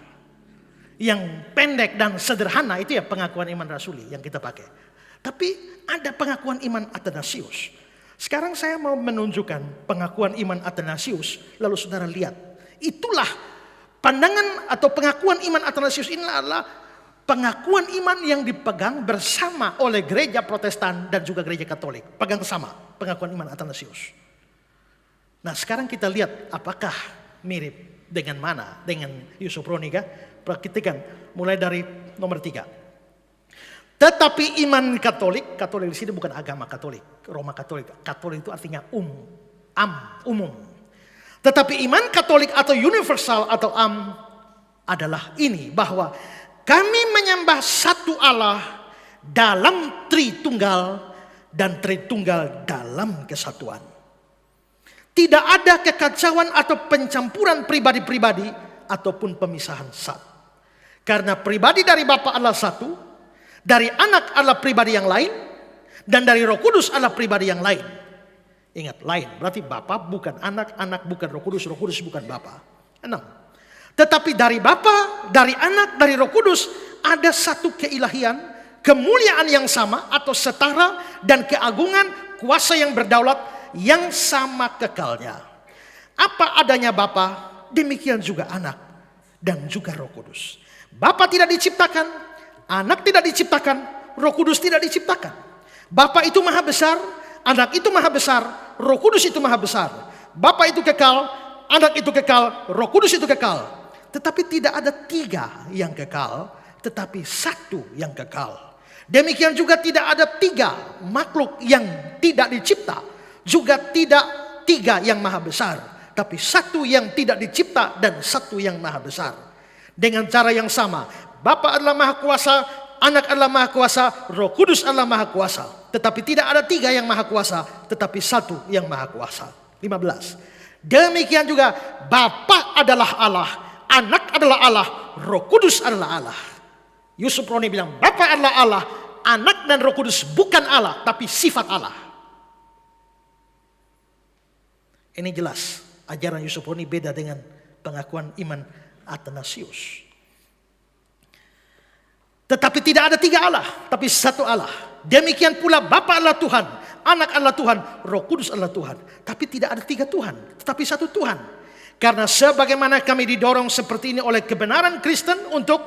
S1: Yang pendek dan sederhana itu ya pengakuan iman rasuli yang kita pakai. Tapi ada pengakuan iman Athanasius. Sekarang saya mau menunjukkan pengakuan iman Athanasius. Lalu saudara lihat. Itulah pandangan atau pengakuan iman Athanasius ini adalah pengakuan iman yang dipegang bersama oleh gereja Protestan dan juga gereja Katolik. Pegang sama pengakuan iman Athanasius. Nah sekarang kita lihat apakah mirip dengan mana? Dengan Eusebro니 kah? Perhatikan mulai dari nomor 3. Tetapi iman Katolik, Katolik di sini bukan agama Katolik, Roma Katolik. Katolik itu artinya umum. Tetapi iman Katolik atau universal atau adalah ini, bahwa kami menyembah satu Allah dalam Tritunggal dan Tritunggal dalam kesatuan. Tidak ada kekacauan atau pencampuran pribadi-pribadi ataupun pemisahan zat. Karena pribadi dari Bapa adalah satu, dari anak adalah pribadi yang lain, dan dari Roh Kudus adalah pribadi yang lain. Ingat, lain berarti Bapa bukan anak, anak bukan Roh Kudus bukan Bapa. 6. Tetapi dari Bapa, dari anak, dari Roh Kudus ada satu keilahian, kemuliaan yang sama atau setara, dan keagungan, kuasa yang berdaulat yang sama kekalnya. Apa adanya Bapa, demikian juga anak dan juga Roh Kudus. Bapa tidak diciptakan, anak tidak diciptakan, Roh Kudus tidak diciptakan. Bapa itu maha besar, anak itu maha besar, Roh Kudus itu maha besar. Bapa itu kekal, anak itu kekal, Roh Kudus itu kekal. Tetapi tidak ada 3 yang kekal, tetapi 1 yang kekal. Demikian juga tidak ada 3 makhluk yang tidak dicipta, juga tidak 3 yang maha besar, tapi 1 yang tidak dicipta dan 1 yang maha besar. Dengan cara yang sama, Bapa adalah maha kuasa, anak adalah maha kuasa, Roh Kudus adalah maha kuasa. Tetapi tidak ada 3 yang maha kuasa, tetapi 1 yang maha kuasa. 15. Demikian juga Bapa adalah Allah, anak adalah Allah, Roh Kudus adalah Allah. Eusebrony bilang Bapa adalah Allah, anak dan Roh Kudus bukan Allah, tapi sifat Allah. Ini jelas ajaran Eusebrony beda dengan pengakuan iman Athanasius. Tetapi tidak ada 3 Allah, tapi 1 Allah. Demikian pula Bapa adalah Tuhan, anak adalah Tuhan, Roh Kudus adalah Tuhan. Tapi tidak ada 3 Tuhan, tetapi 1 Tuhan. Karena sebagaimana kami didorong seperti ini oleh kebenaran Kristen untuk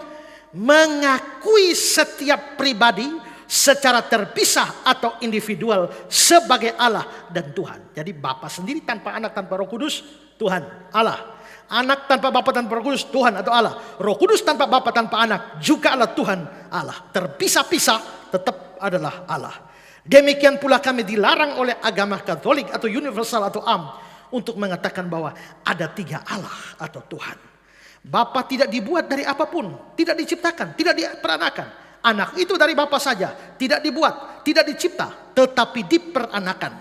S1: mengakui setiap pribadi secara terpisah atau individual sebagai Allah dan Tuhan. Jadi Bapa sendiri tanpa anak, tanpa Roh Kudus, Tuhan, Allah. Anak tanpa Bapa tanpa Roh Kudus, Tuhan atau Allah. Roh Kudus tanpa Bapa tanpa anak juga adalah Tuhan Allah. Terpisah-pisah tetap adalah Allah. Demikian pula kami dilarang oleh agama Katolik atau universal atau untuk mengatakan bahwa ada 3 Allah atau Tuhan. Bapa tidak dibuat dari apapun, tidak diciptakan, tidak diperanakan. Anak itu dari Bapa saja, tidak dibuat, tidak dicipta, tetapi diperanakan.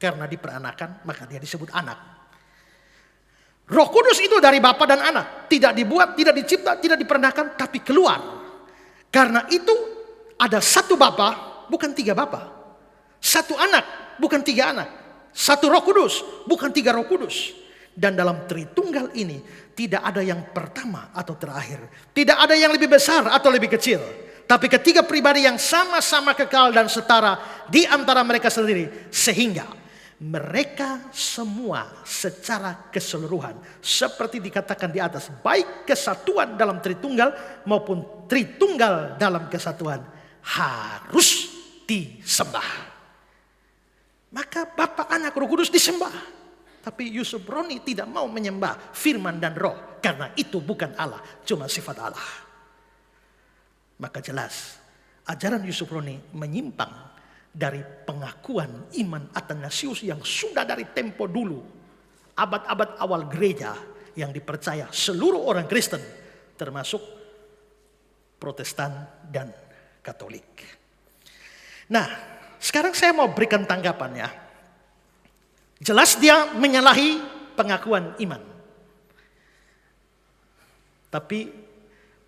S1: Karena diperanakan, maka dia disebut anak. Roh Kudus itu dari Bapa dan anak, tidak dibuat, tidak dicipta, tidak diperanakan, tapi keluar. Karena itu ada 1 Bapa, bukan 3 Bapa. 1 anak, bukan 3 anak. 1 Roh Kudus, bukan 3 Roh Kudus. Dan dalam Tritunggal ini tidak ada yang pertama atau terakhir. Tidak ada yang lebih besar atau lebih kecil. Tapi ketiga pribadi yang sama-sama kekal dan setara di antara mereka sendiri. Sehingga mereka semua secara keseluruhan, seperti dikatakan di atas, baik kesatuan dalam Tritunggal maupun Tritunggal dalam kesatuan, harus disembah. Maka Bapa, Anak, Roh Kudus disembah. Tapi Eusebrony tidak mau menyembah firman dan roh, karena itu bukan Allah, cuma sifat Allah. Maka jelas ajaran Eusebrony menyimpang dari pengakuan iman Athanasius yang sudah dari tempo dulu, abad-abad awal gereja, yang dipercaya seluruh orang Kristen, termasuk Protestan dan Katolik. Nah, sekarang saya mau berikan tanggapannya. Jelas dia menyalahi pengakuan iman. Tapi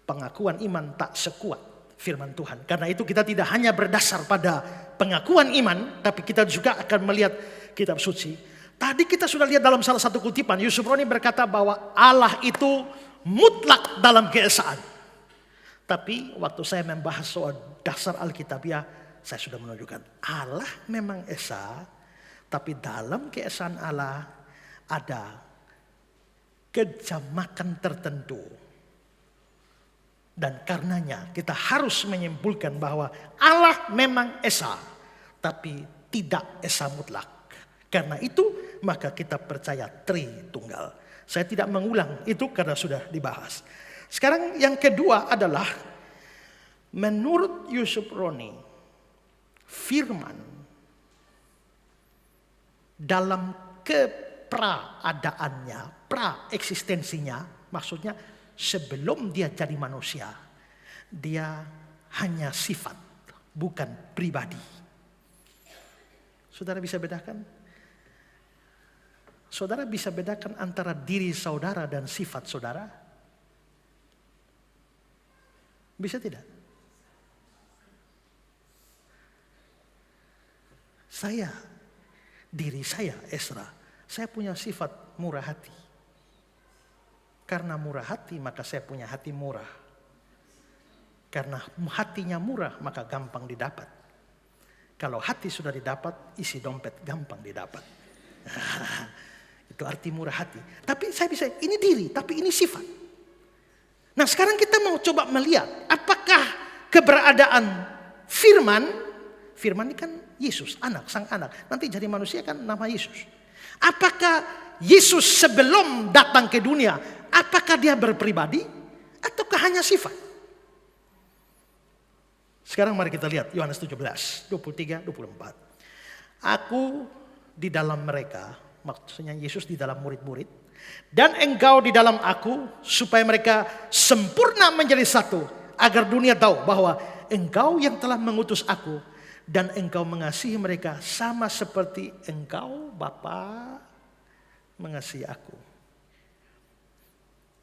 S1: pengakuan iman tak sekuat firman Tuhan. Karena itu kita tidak hanya berdasar pada pengakuan iman, tapi kita juga akan melihat kitab suci. Tadi kita sudah lihat dalam salah satu kutipan, Yusuf Roni berkata bahwa Allah itu mutlak dalam keesaan. Tapi waktu saya membahas soal dasar Alkitabiah, saya sudah menunjukkan Allah memang esa, tapi dalam keesaan Allah ada kejamakan tertentu. Dan karenanya kita harus menyimpulkan bahwa Allah memang esa, tapi tidak esa mutlak. Karena itu maka kita percaya Tritunggal. Saya tidak mengulang itu karena sudah dibahas. Sekarang yang kedua adalah menurut Yusuf Roni, firman dalam kepradaannya, praeksistensinya, maksudnya sebelum dia jadi manusia, dia hanya sifat, bukan pribadi. Saudara bisa bedakan? Saudara bisa bedakan antara diri saudara dan sifat saudara? Bisa tidak? Diri saya, Esra, saya punya sifat murah hati. Karena murah hati maka saya punya hati murah. Karena hatinya murah maka gampang didapat. Kalau hati sudah didapat, isi dompet gampang didapat. Itu arti murah hati. Tapi saya bisa, ini diri, tapi ini sifat. Nah sekarang kita mau coba melihat apakah keberadaan firman ini kan Yesus, anak, sang anak. Nanti jadi manusia kan nama Yesus. Apakah Yesus sebelum datang ke dunia, apakah dia berpribadi ataukah hanya sifat? Sekarang mari kita lihat Yohanes 17, 23, 24. Aku di dalam mereka, maksudnya Yesus di dalam murid-murid, dan engkau di dalam aku, supaya mereka sempurna menjadi satu, agar dunia tahu bahwa engkau yang telah mengutus aku, dan engkau mengasihi mereka sama seperti engkau, Bapa, mengasihi aku.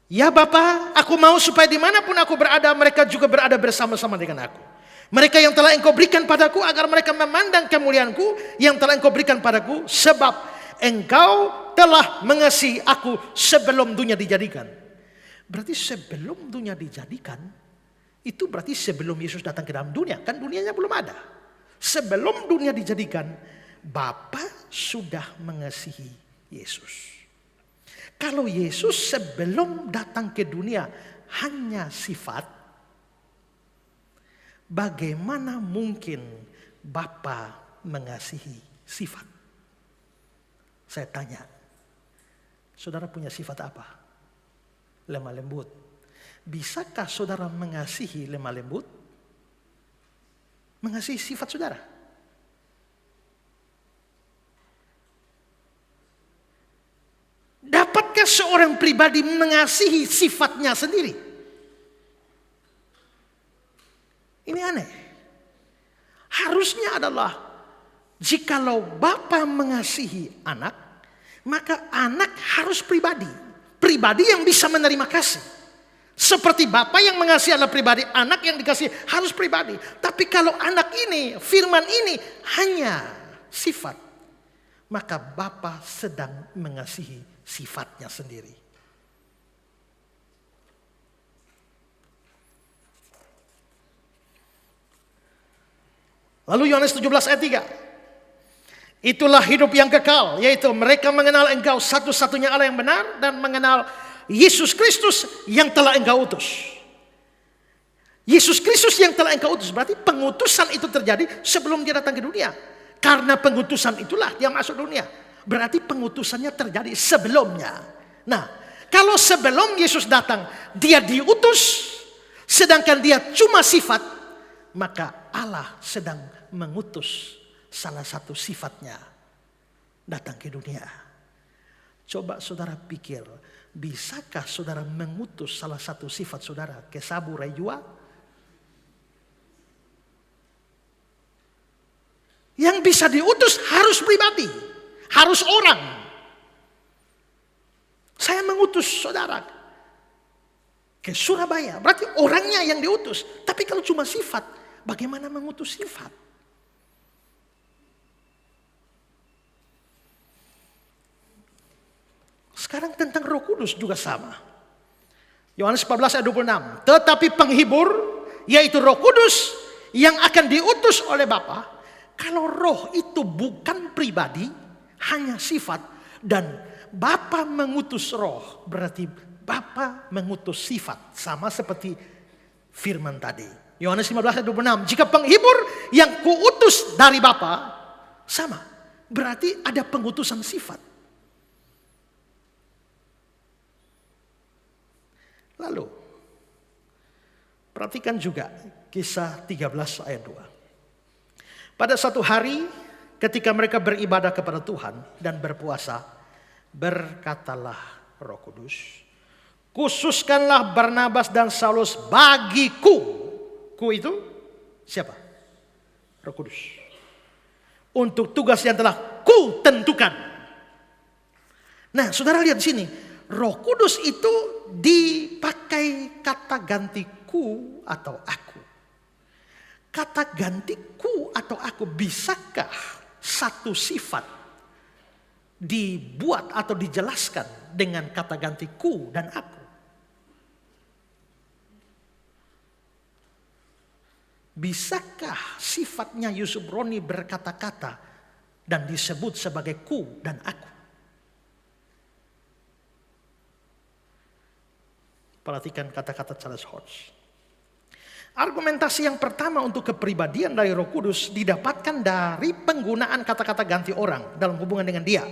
S1: Ya Bapa, aku mau supaya dimanapun aku berada, mereka juga berada bersama-sama dengan aku. Mereka yang telah engkau berikan padaku, agar mereka memandang kemuliaanku yang telah engkau berikan padaku, sebab engkau telah mengasihi aku sebelum dunia dijadikan. Berarti sebelum dunia dijadikan, itu berarti sebelum Yesus datang ke dalam dunia. Kan dunianya belum ada. Sebelum dunia dijadikan, Bapa sudah mengasihi Yesus. Kalau Yesus sebelum datang ke dunia hanya sifat, bagaimana mungkin Bapa mengasihi sifat? Saya tanya, saudara punya sifat apa? Lemah lembut. Bisakah saudara mengasihi lemah lembut? Mengasihi sifat saudara? Dapatkah seorang pribadi mengasihi sifatnya sendiri? Ini aneh. Harusnya adalah jikalau Bapa mengasihi anak, maka anak harus pribadi. Pribadi yang bisa menerima kasih. Seperti Bapa yang mengasihi adalah pribadi, anak yang dikasihi harus pribadi. Tapi kalau anak ini, firman ini hanya sifat, maka Bapa sedang mengasihi sifatnya sendiri. Lalu Yohanes 17 ayat 3. Itulah hidup yang kekal, yaitu mereka mengenal engkau satu-satunya Allah yang benar, dan mengenal Yesus Kristus yang telah engkau utus. Yesus Kristus yang telah engkau utus, berarti pengutusan itu terjadi sebelum dia datang ke dunia. Karena pengutusan itulah dia masuk dunia. Berarti pengutusannya terjadi sebelumnya. Nah, kalau sebelum Yesus datang dia diutus, sedangkan dia cuma sifat, maka Allah sedang mengutus salah satu sifatnya datang ke dunia. Coba saudara pikir, bisakah saudara mengutus salah satu sifat saudara ke sabu rejua? Yang bisa diutus harus pribadi, harus orang. Saya mengutus saudara. ke Surabaya. Berarti orangnya yang diutus. Tapi kalau cuma sifat, bagaimana mengutus sifat? Sekarang tentang Roh Kudus juga sama. Yohanes 14 ayat 26. Tetapi penghibur, yaitu Roh Kudus yang akan diutus oleh Bapa. Kalau roh itu bukan pribadi, hanya sifat, dan Bapa mengutus roh, berarti Bapa mengutus sifat. Sama seperti firman tadi. Yohanes 15 ayat 26. Jika penghibur yang kuutus dari Bapa, sama. Berarti ada pengutusan sifat. Lalu, perhatikan juga kisah 13 ayat 2. Pada satu hari ketika mereka beribadah kepada Tuhan dan berpuasa, berkatalah Roh Kudus, khususkanlah Barnabas dan Saulus bagiku. Ku itu siapa? Roh Kudus. Untuk tugas yang telah ku tentukan. Nah, saudara lihat di sini. Roh Kudus itu dipakai kata ganti ku atau aku. Kata ganti ku atau aku, bisakah satu sifat dibuat atau dijelaskan dengan kata ganti ku dan aku? Bisakah sifatnya Yusuf Roni berkata-kata dan disebut sebagai ku dan aku? Perhatikan kata-kata Charles Hodge. Argumentasi yang pertama untuk kepribadian dari Roh Kudus didapatkan dari penggunaan kata-kata ganti orang dalam hubungan dengan dia.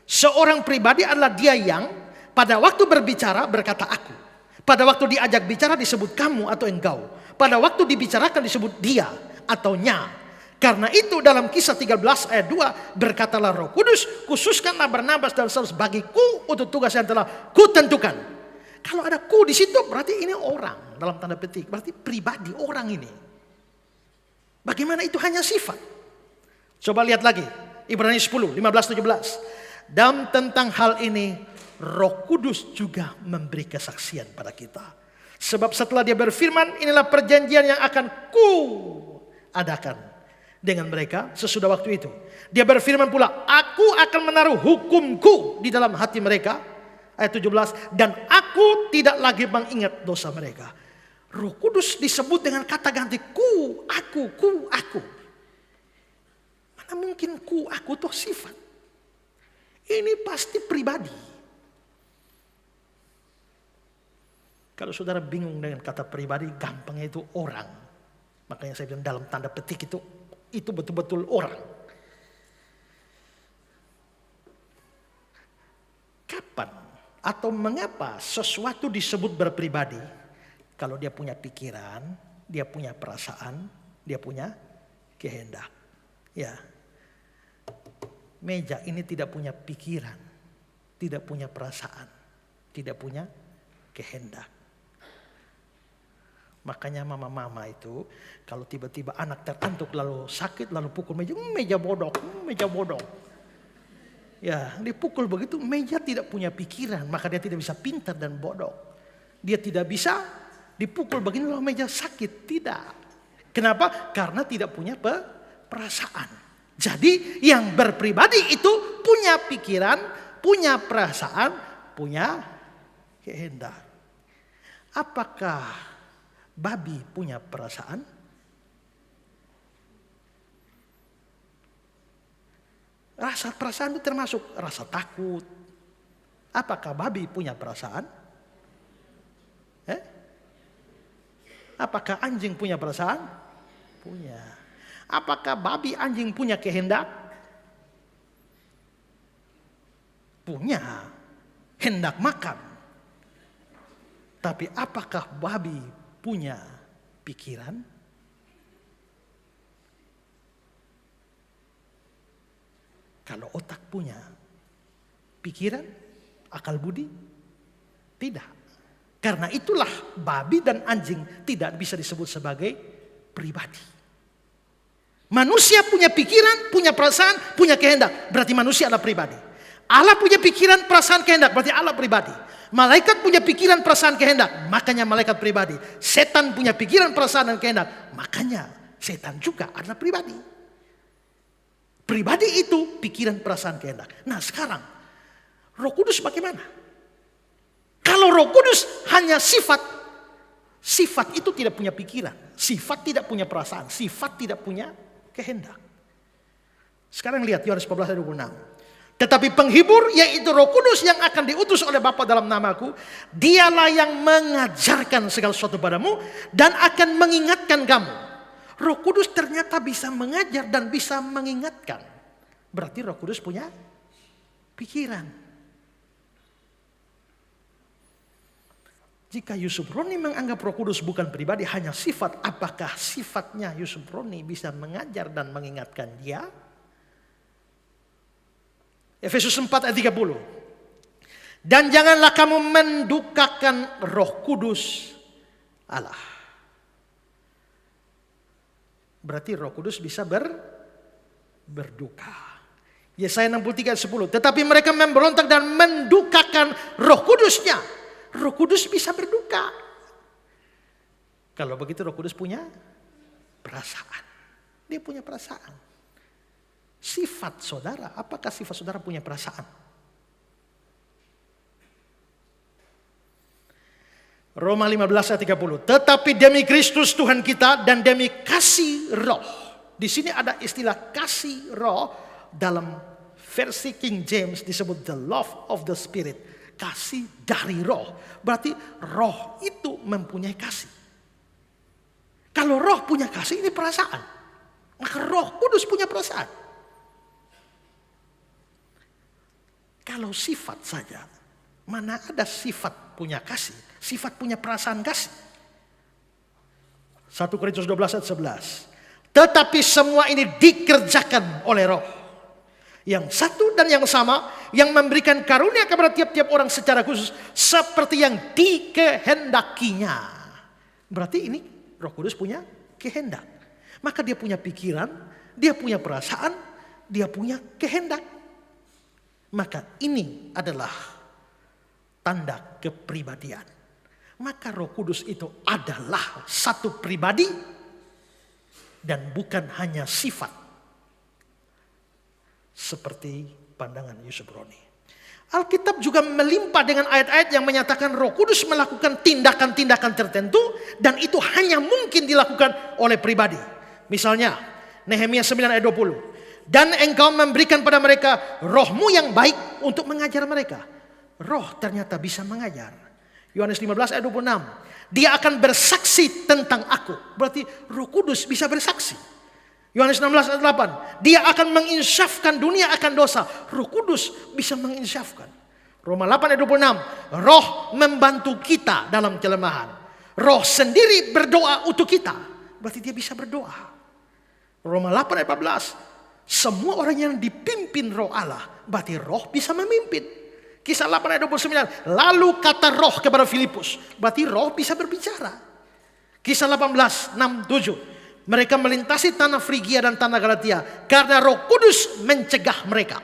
S1: Seorang pribadi adalah dia yang pada waktu berbicara berkata aku. Pada waktu diajak bicara disebut kamu atau engkau. Pada waktu dibicarakan disebut dia atau nya. Karena itu dalam Kisah 13 ayat 2 berkatalah Roh Kudus, khususkanlah Barnabas dan Saulus bagiku untuk tugas yang telah kutentukan. Kalau ada ku di situ berarti ini orang dalam tanda petik, berarti pribadi orang ini. Bagaimana itu hanya sifat? Coba lihat lagi Ibrani 10, 15, 17. Dan tentang hal ini Roh Kudus juga memberi kesaksian pada kita. Sebab setelah dia berfirman, inilah perjanjian yang akan ku adakan dengan mereka sesudah waktu itu. Dia berfirman pula, aku akan menaruh hukumku di dalam hati mereka. Ayat 17, dan aku tidak lagi mengingat dosa mereka. Roh Kudus disebut dengan kata ganti ku, aku, ku, aku. Mana mungkin ku, aku itu sifat. Ini pasti pribadi. Kalau saudara bingung dengan kata pribadi, gampangnya itu orang. Makanya saya bilang dalam tanda petik itu betul-betul orang. Kapan atau mengapa sesuatu disebut berpribadi? Kalau dia punya pikiran, dia punya perasaan, dia punya kehendak. Ya, meja ini tidak punya pikiran, tidak punya perasaan, tidak punya kehendak. Makanya mama-mama itu kalau tiba-tiba anak terkantuk lalu sakit lalu pukul meja, meja bodoh, meja bodoh. Ya, dipukul begitu, meja tidak punya pikiran, maka dia tidak bisa pintar dan bodoh. Dia tidak bisa dipukul begini lalu meja sakit, tidak. Kenapa? Karena tidak punya perasaan. Jadi yang berpribadi itu punya pikiran, punya perasaan, punya kehendak. Apakah babi punya perasaan? Rasa perasaan itu termasuk rasa takut. Apakah babi punya perasaan? Apakah anjing punya perasaan? Punya. Apakah babi anjing punya kehendak? Punya. Hendak makan. Tapi apakah babi punya pikiran? Kalau otak punya pikiran, akal budi, tidak. Karena itulah babi dan anjing tidak bisa disebut sebagai pribadi. Manusia punya pikiran, punya perasaan, punya kehendak. Berarti manusia adalah pribadi. Allah punya pikiran, perasaan, kehendak. Berarti Allah pribadi. Malaikat punya pikiran, perasaan, kehendak. Makanya malaikat pribadi. Setan punya pikiran, perasaan, dan kehendak. Makanya setan juga adalah pribadi. Pribadi itu pikiran, perasaan, kehendak. Nah sekarang Roh Kudus bagaimana? Kalau Roh Kudus hanya sifat. Sifat itu tidak punya pikiran. Sifat tidak punya perasaan. Sifat tidak punya kehendak. Sekarang lihat Yohanes 14 ayat 26. Tetapi penghibur, yaitu Roh Kudus yang akan diutus oleh Bapa dalam namaku, dialah yang mengajarkan segala sesuatu padamu dan akan mengingatkan kamu. Roh Kudus ternyata bisa mengajar dan bisa mengingatkan. Berarti Roh Kudus punya pikiran. Jika Yusuf Roni menganggap Roh Kudus bukan pribadi, hanya sifat, apakah sifatnya Yusuf Roni bisa mengajar dan mengingatkan dia? Efesus 4 ayat 30. Dan janganlah kamu mendukakan Roh Kudus Allah. Berarti Roh Kudus bisa berduka. Yesaya 63 ayat 10. Tetapi mereka memberontak dan mendukakan Roh Kudusnya. Roh Kudus bisa berduka. Kalau begitu Roh Kudus punya perasaan. Dia punya perasaan. Sifat saudara, apakah sifat saudara punya perasaan? Roma 15 ayat 30. Tetapi demi Kristus Tuhan kita dan demi kasih Roh. Di sini ada istilah kasih Roh, dalam versi King James disebut the love of the Spirit. Kasih dari Roh. Berarti Roh itu mempunyai kasih. Kalau Roh punya kasih, ini perasaan. Maka Roh Kudus punya perasaan. Kalau sifat saja, mana ada sifat punya kasih, sifat punya perasaan kasih. 1 Korintus 12 ayat 11. Tetapi semua ini dikerjakan oleh Roh. Yang satu dan yang sama, yang memberikan karunia kepada tiap-tiap orang secara khusus seperti yang dikehendakinya. Berarti ini Roh Kudus punya kehendak. Maka dia punya pikiran, dia punya perasaan, dia punya kehendak. Maka ini adalah tanda kepribadian. Maka Roh Kudus itu adalah satu pribadi dan bukan hanya sifat. Seperti pandangan Yusuf Roni. Alkitab juga melimpah dengan ayat-ayat yang menyatakan Roh Kudus melakukan tindakan-tindakan tertentu dan itu hanya mungkin dilakukan oleh pribadi. Misalnya Nehemia 9 ayat 20. Dan engkau memberikan pada mereka rohmu yang baik untuk mengajar mereka. Roh ternyata bisa mengajar. Yohanes 15 ayat 26. Dia akan bersaksi tentang aku. Berarti Roh Kudus bisa bersaksi. Yohanes 16 ayat 8. Dia akan menginsyafkan dunia akan dosa. Roh Kudus bisa menginsyafkan. Roma 8 ayat 26. Roh membantu kita dalam kelemahan. Roh sendiri berdoa untuk kita. Berarti dia bisa berdoa. Roma 8 ayat 14. Semua orang yang dipimpin Roh Allah. Berarti Roh bisa memimpin. Kisah 8 ayat 29. Lalu kata Roh kepada Filipus. Berarti Roh bisa berbicara. Kisah 18 6 7. Mereka melintasi tanah Frigia dan tanah Galatia karena Roh Kudus mencegah mereka.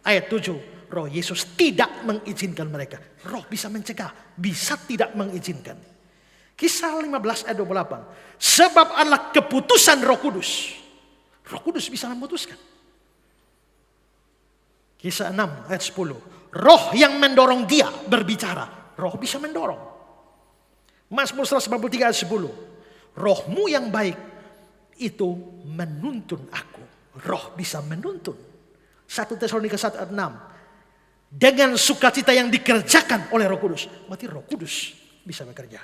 S1: Ayat 7, Roh Yesus tidak mengizinkan mereka. Roh bisa mencegah, bisa tidak mengizinkan. Kisah 15 ayat 28. Sebab adalah keputusan Roh Kudus. Roh Kudus bisa memutuskan. Kisah 6 ayat 10. Roh yang mendorong dia berbicara. Roh bisa mendorong. Mazmur 143 ayat 10. Rohmu yang baik itu menuntun aku. Roh bisa menuntun. 1 Tesalonika 1 ayat 6. Dengan sukacita yang dikerjakan oleh Roh Kudus. Berarti Roh Kudus bisa bekerja.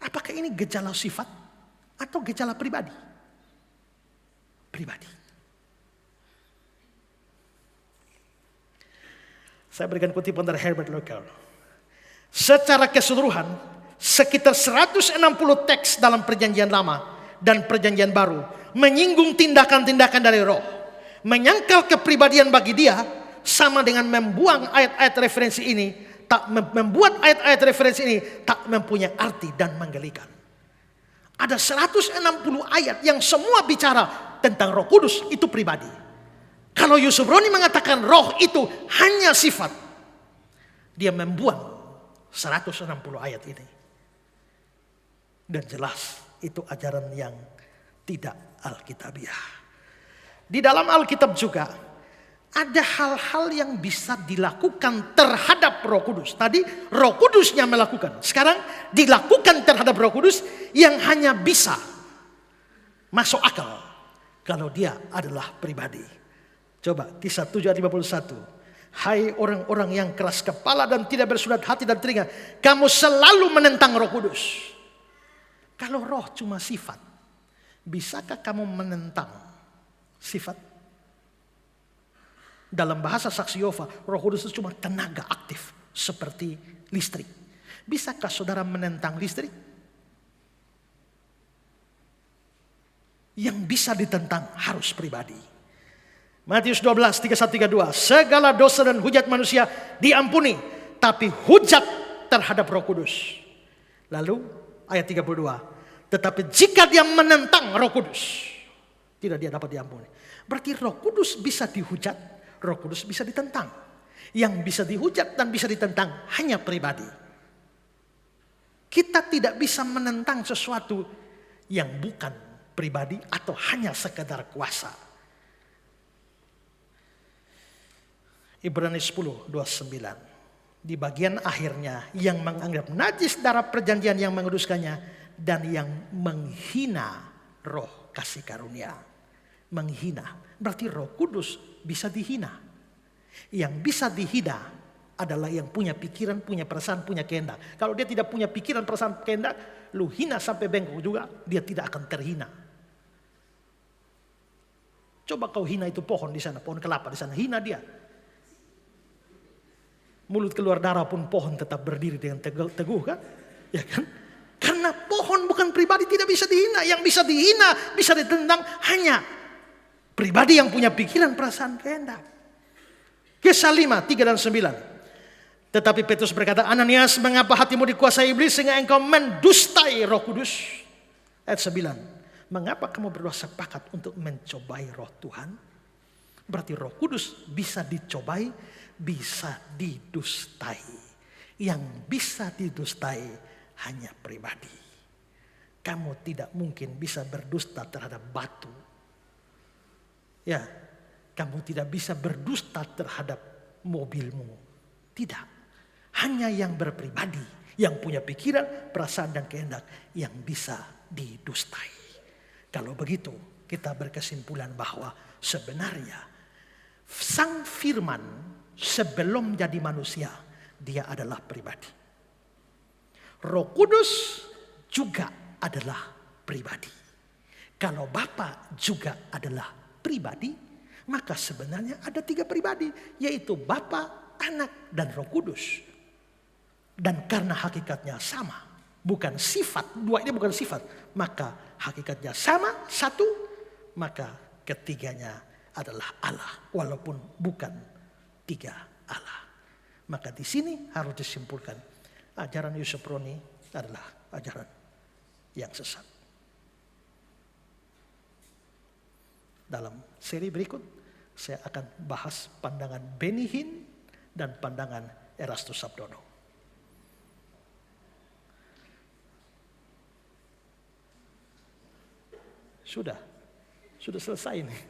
S1: Apakah ini gejala sifat atau gejala pribadi? Pribadi. Saya berikan kutipan dari Herbert Lockyer. Secara keseluruhan, sekitar 160 teks dalam Perjanjian Lama dan Perjanjian Baru menyinggung tindakan-tindakan dari Roh. Menyangkal kepribadian bagi dia sama dengan membuang ayat-ayat referensi ini, membuat ayat-ayat referensi ini tak mempunyai arti dan menggelikan. Ada 160 ayat yang semua bicara tentang Roh Kudus itu pribadi. Kalau Yusuf Roni mengatakan Roh itu hanya sifat, dia membuang 160 ayat ini. Dan jelas itu ajaran yang tidak alkitabiah. Di dalam Alkitab juga ada hal-hal yang bisa dilakukan terhadap Roh Kudus. Tadi Roh Kudusnya melakukan. Sekarang dilakukan terhadap Roh Kudus yang hanya bisa masuk akal kalau dia adalah pribadi. Coba Kisah 7 ayat 51. Hai orang-orang yang keras kepala dan tidak bersurat hati dan telinga, kamu selalu menentang Roh Kudus. Kalau roh cuma sifat, bisakah kamu menentang sifat? Dalam bahasa saksi Yehova, Roh Kudus itu cuma tenaga aktif seperti listrik. Bisakah saudara menentang listrik? Yang bisa ditentang harus pribadi. Matius 12, 31-32. Segala dosa dan hujat manusia diampuni, tapi hujat terhadap Roh Kudus. Lalu ayat 32. Tetapi jika dia menentang Roh Kudus, tidak dia dapat diampuni. Berarti Roh Kudus bisa dihujat, Roh Kudus bisa ditentang. Yang bisa dihujat dan bisa ditentang hanya pribadi. Kita tidak bisa menentang sesuatu yang bukan pribadi atau hanya sekedar kuasa. Ibrani 10:29. Di bagian akhirnya, yang menganggap najis darah perjanjian yang menguduskannya dan yang menghina roh kasih karunia. Menghina, berarti Roh Kudus bisa dihina. Yang bisa dihina adalah yang punya pikiran, punya perasaan, punya kehendak. Kalau dia tidak punya pikiran, perasaan, kehendak, lu hina sampai bengkok juga, dia tidak akan terhina. Coba kau hina itu pohon di sana, pohon kelapa di sana, hina dia. Mulut keluar darah pun pohon tetap berdiri dengan teguh kan? Ya kan? Karena pohon bukan pribadi, tidak bisa dihina. Yang bisa dihina, bisa ditentang hanya pribadi yang punya pikiran, perasaan, kehendak. Kisah 5, 3 dan 9. Tetapi Petrus berkata, Ananias, mengapa hatimu dikuasai iblis sehingga engkau mendustai Roh Kudus? Ayat 9. Mengapa kamu berdua sepakat untuk mencobai Roh Tuhan? Berarti Roh Kudus bisa dicobai, bisa didustai. Yang bisa didustai hanya pribadi. Kamu tidak mungkin bisa berdusta terhadap batu. Ya, kamu tidak bisa berdusta terhadap mobilmu. Tidak. Hanya yang berpribadi, yang punya pikiran, perasaan dan kehendak yang bisa didustai. Kalau begitu, kita berkesimpulan bahwa sebenarnya Sang Firman sebelum jadi manusia, dia adalah pribadi. Roh Kudus juga adalah pribadi. Kalau Bapa juga adalah pribadi, maka sebenarnya ada 3 pribadi, yaitu Bapa, Anak, dan Roh Kudus. Dan karena hakikatnya sama, bukan sifat, dua ini bukan sifat, maka hakikatnya sama, satu, maka ketiganya adalah Allah, walaupun bukan 3 Allah. Maka di sini harus disimpulkan ajaran Yusuf Roni adalah ajaran yang sesat. Dalam seri berikut saya akan bahas pandangan Benny Hinn dan pandangan Erastus Sabdono. Sudah selesai nih.